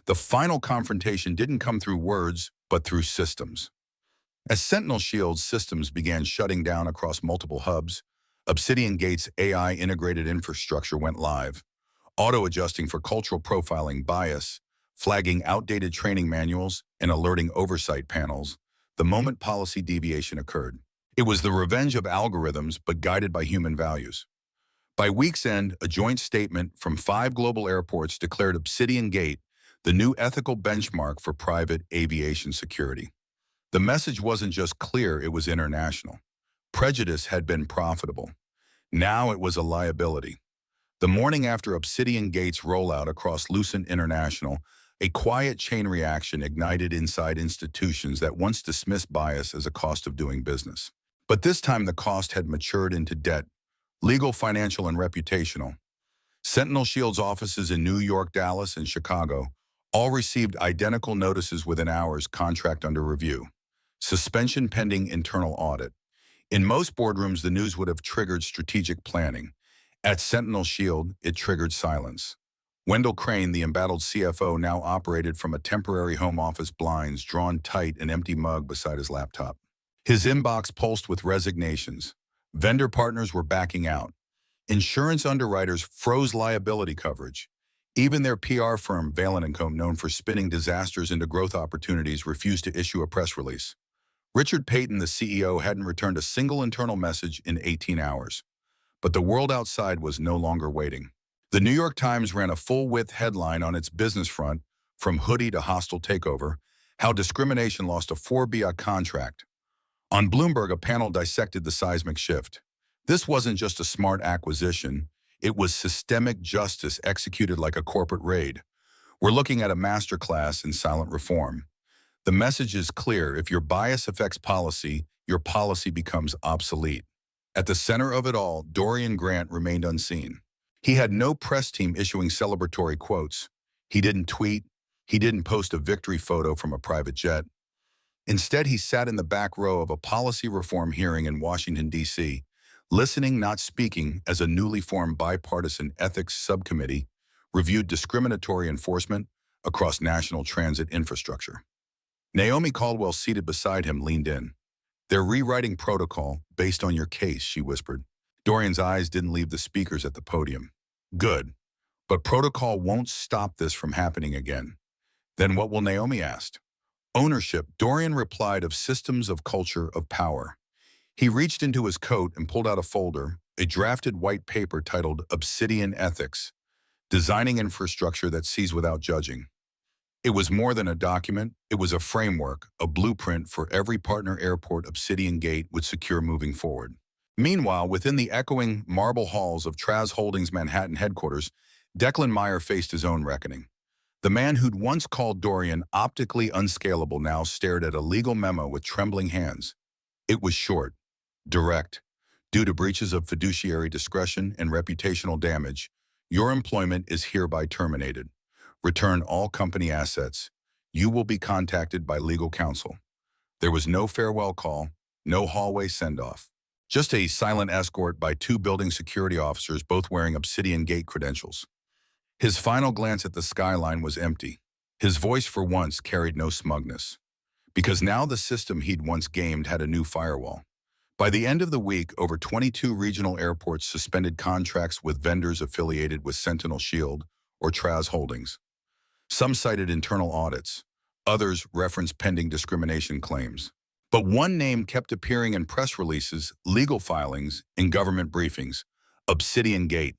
The final confrontation didn't come through words, but through systems. As Sentinel Shield's systems began shutting down across multiple hubs, Obsidian Gate's AI-integrated infrastructure went live, auto-adjusting for cultural profiling bias, flagging outdated training manuals, and alerting oversight panels the moment policy deviation occurred. It was the revenge of algorithms, but guided by human values. By week's end, a joint statement from 5 global airports declared Obsidian Gate the new ethical benchmark for private aviation security. The message wasn't just clear, it was international. Prejudice had been profitable. Now it was a liability. The morning after Obsidian Gate's rollout across Lucent International, a quiet chain reaction ignited inside institutions that once dismissed bias as a cost of doing business. But this time the cost had matured into debt, legal, financial, and reputational. Sentinel Shield's offices in New York, Dallas, and Chicago all received identical notices within hours: contract under review, suspension pending internal audit. In most boardrooms, the news would have triggered strategic planning. At Sentinel Shield, it triggered silence. Wendell Crane, the embattled CFO, now operated from a temporary home office, blinds drawn tight, an empty mug beside his laptop. His inbox pulsed with resignations. Vendor partners were backing out. Insurance underwriters froze liability coverage. Even their PR firm, Valen & Co., known for spinning disasters into growth opportunities, refused to issue a press release. Richard Payton, the CEO, hadn't returned a single internal message in 18 hours. But the world outside was no longer waiting. The New York Times ran a full-width headline on its business front, from hoodie to hostile takeover, how discrimination lost a $4 billion contract. On Bloomberg, a panel dissected the seismic shift. This wasn't just a smart acquisition, it was systemic justice executed like a corporate raid. We're looking at a masterclass in silent reform. The message is clear: if your bias affects policy, your policy becomes obsolete. At the center of it all, Dorian Grant remained unseen. He had no press team issuing celebratory quotes. He didn't tweet. He didn't post a victory photo from a private jet. Instead, he sat in the back row of a policy reform hearing in Washington, D.C., listening, not speaking, as a newly formed bipartisan ethics subcommittee reviewed discriminatory enforcement across national transit infrastructure. Naomi Caldwell, seated beside him, leaned in. "They're rewriting protocol based on your case," she whispered. Dorian's eyes didn't leave the speakers at the podium. "Good. But protocol won't stop this from happening again." "Then what will?" Naomi asked. "Ownership," Dorian replied, "of systems, of culture, of power." He reached into his coat and pulled out a folder, a drafted white paper titled Obsidian Ethics, Designing Infrastructure That Sees Without Judging. It was more than a document, it was a framework, a blueprint for every partner airport Obsidian Gate would secure moving forward. Meanwhile, within the echoing marble halls of Traz Holdings' Manhattan headquarters, Declan Meyer faced his own reckoning. The man who'd once called Dorian optically unscalable now stared at a legal memo with trembling hands. It was short, direct. "Due to breaches of fiduciary discretion and reputational damage, your employment is hereby terminated. Return all company assets. You will be contacted by legal counsel." There was no farewell call, no hallway send-off. Just a silent escort by 2 building security officers, both wearing Obsidian Gate credentials. His final glance at the skyline was empty. His voice for once carried no smugness. Because now the system he'd once gamed had a new firewall. By the end of the week, over 22 regional airports suspended contracts with vendors affiliated with Sentinel Shield or Traz Holdings. Some cited internal audits. Others referenced pending discrimination claims. But one name kept appearing in press releases, legal filings, and government briefings: Obsidian Gate.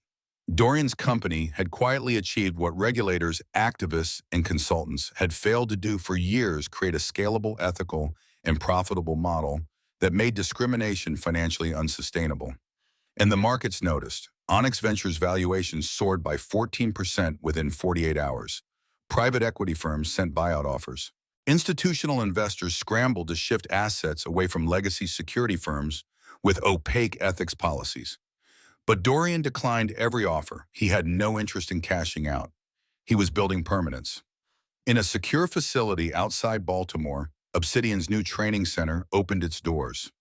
Dorian's company had quietly achieved what regulators, activists, and consultants had failed to do for years: create a scalable, ethical, and profitable model that made discrimination financially unsustainable. And the markets noticed. Onyx Ventures' valuations soared by 14% within 48 hours. Private equity firms sent buyout offers. Institutional investors scrambled to shift assets away from legacy security firms with opaque ethics policies. But Dorian declined every offer. He had no interest in cashing out. He was building permanence. In a secure facility outside Baltimore, Obsidian's new training center opened its doors.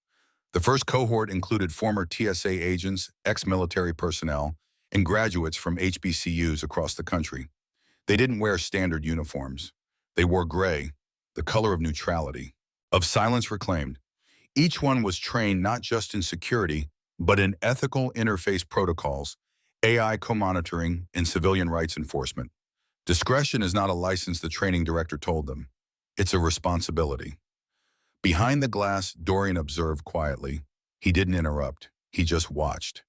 The first cohort included former TSA agents, ex-military personnel, and graduates from HBCUs across the country. They didn't wear standard uniforms. They wore gray, the color of neutrality, of silence reclaimed. Each one was trained not just in security, but in ethical interface protocols, AI co-monitoring, and civilian rights enforcement. Discretion is not a license, the training director told them. It's a responsibility. Behind the glass, Dorian observed quietly. He didn't interrupt. He just watched.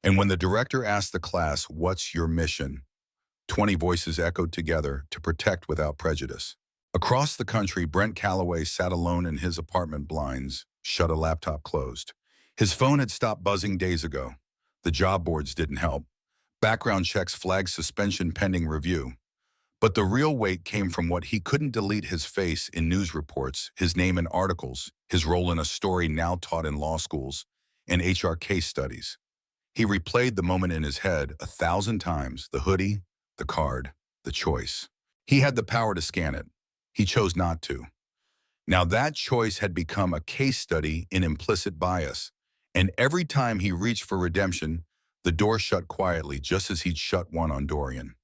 And when the director asked the class, "What's your mission?" 20 voices echoed together: to protect without prejudice. Across the country, Brent Calloway sat alone in his apartment blinds, shut, a laptop closed. His phone had stopped buzzing days ago. The job boards didn't help. Background checks flagged suspension pending review. But the real weight came from what he couldn't delete: his face in news reports, his name in articles, his role in a story now taught in law schools and HR case studies. He replayed the moment in his head 1,000 times: the hoodie, the card, the choice. He had the power to scan it. He chose not to. Now that choice had become a case study in implicit bias, and every time he reached for redemption, the door shut quietly, just as he'd shut one on Dorian.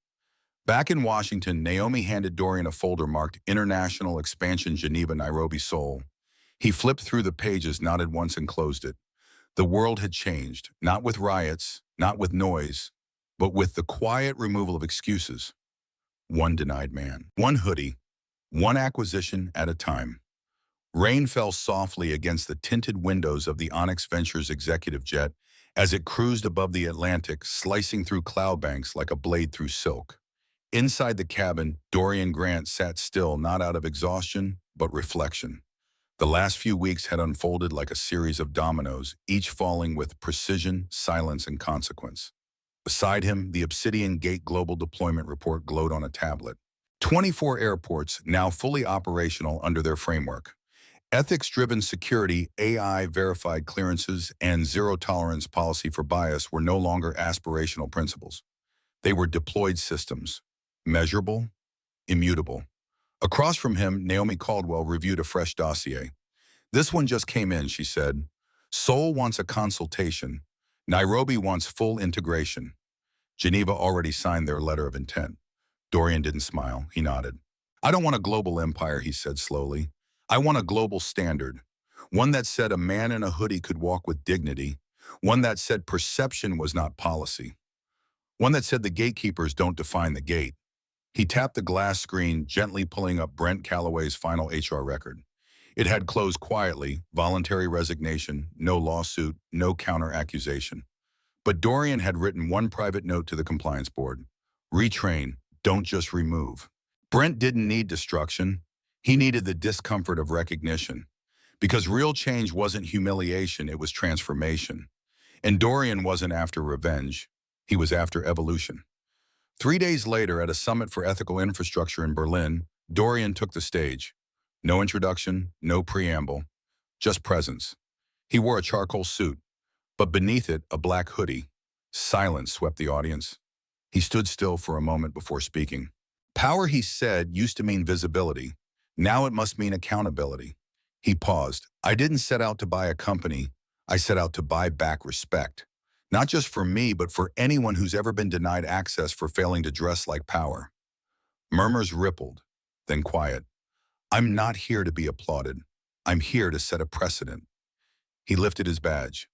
Back in Washington, Naomi handed Dorian a folder marked International Expansion Geneva Nairobi Seoul. He flipped through the pages, nodded once, and closed it. The world had changed, not with riots, not with noise, but with the quiet removal of excuses. One denied man, one hoodie, one acquisition at a time. Rain fell softly against the tinted windows of the Onyx Ventures executive jet as it cruised above the Atlantic, slicing through cloud banks like a blade through silk. Inside the cabin, Dorian Grant sat still, not out of exhaustion, but reflection. The last few weeks had unfolded like a series of dominoes, each falling with precision, silence, and consequence. Beside him, the Obsidian Gate Global Deployment Report glowed on a tablet. 24 airports now fully operational under their framework. Ethics-driven security, AI-verified clearances, and zero-tolerance policy for bias were no longer aspirational principles. They were deployed systems. Measurable, immutable. Across from him, Naomi Caldwell reviewed a fresh dossier. "This one just came in," she said. "Seoul wants a consultation. Nairobi wants full integration. Geneva already signed their letter of intent." Dorian didn't smile. He nodded. "I don't want a global empire," he said slowly. "I want a global standard. One that said a man in a hoodie could walk with dignity. One that said perception was not policy. One that said the gatekeepers don't define the gate." He tapped the glass screen, gently pulling up Brent Calloway's final HR record. It had closed quietly: voluntary resignation, no lawsuit, no counter-accusation. But Dorian had written one private note to the compliance board: retrain, don't just remove. Brent didn't need destruction. He needed the discomfort of recognition. Because real change wasn't humiliation, it was transformation. And Dorian wasn't after revenge. He was after evolution. 3 days later, at a summit for ethical infrastructure in Berlin, Dorian took the stage. No introduction, no preamble, just presence. He wore a charcoal suit, but beneath it, a black hoodie. Silence swept the audience. He stood still for a moment before speaking. Power, he said, used to mean visibility. Now it must mean accountability. He paused. "I didn't set out to buy a company. I set out to buy back respect. Not just for me, but for anyone who's ever been denied access for failing to dress like power." Murmurs rippled, then quiet. "I'm not here to be applauded. I'm here to set a precedent." He lifted his badge.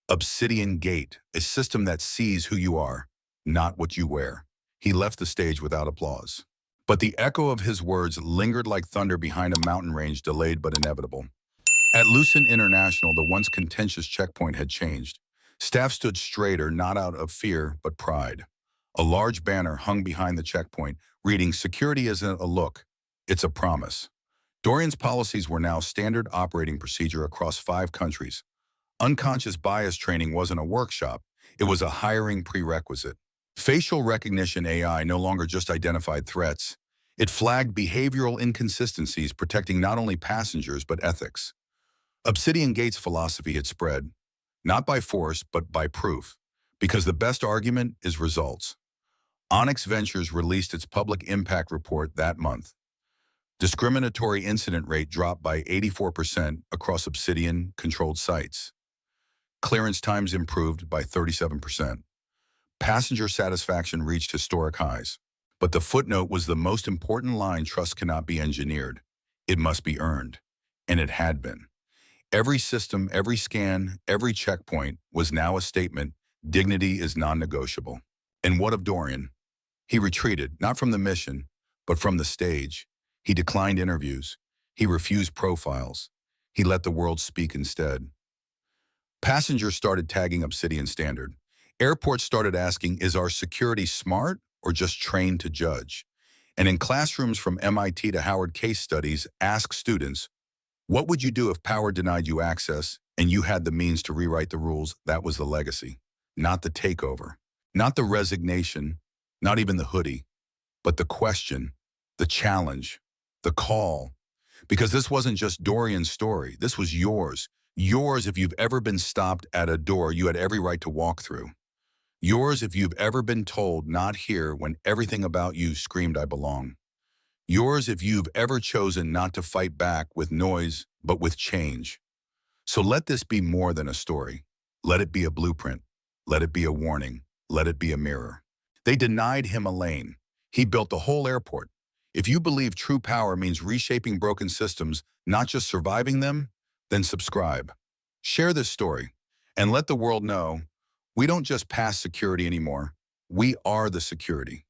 Obsidian Gate, a system that sees who you are, not what you wear. He left the stage without applause. But the echo of his words lingered like thunder behind a mountain range, delayed but inevitable. At Lucent International, the once contentious checkpoint had changed. Staff stood straighter, not out of fear, but pride. A large banner hung behind the checkpoint, reading, "Security isn't a look, it's a promise." Dorian's policies were now standard operating procedure across 5 countries. Unconscious bias training wasn't a workshop, it was a hiring prerequisite. Facial recognition AI no longer just identified threats, It flagged behavioral inconsistencies protecting not only passengers but ethics. Obsidian Gate's philosophy had spread, not by force but by proof, because the best argument is results. Onyx Ventures released its public impact report that month. Discriminatory incident rate dropped by 84% across Obsidian-controlled sites. Clearance times improved by 37%. Passenger satisfaction reached historic highs. But the footnote was the most important line: trust cannot be engineered. It must be earned. And it had been. Every system, every scan, every checkpoint was now a statement: dignity is non-negotiable. And what of Dorian? He retreated, not from the mission, but from the stage. He declined interviews. He refused profiles. He let the world speak instead. Passengers started tagging Obsidian Standard. Airports started asking, is our security smart or just trained to judge? And in classrooms from MIT to Howard case studies, ask students, what would you do if power denied you access and you had the means to rewrite the rules? That was the legacy, not the takeover, not the resignation, not even the hoodie, but the question, the challenge, the call. Because this wasn't just Dorian's story, this was yours. Yours if you've ever been stopped at a door you had every right to walk through. Yours if you've ever been told not here when everything about you screamed I belong. Yours if you've ever chosen not to fight back with noise, but with change. So let this be more than a story. Let it be a blueprint. Let it be a warning. Let it be a mirror. They denied him a lane. He built the whole airport. If you believe true power means reshaping broken systems, not just surviving them, then subscribe. Share this story and let the world know we don't just pass security anymore. We are the security.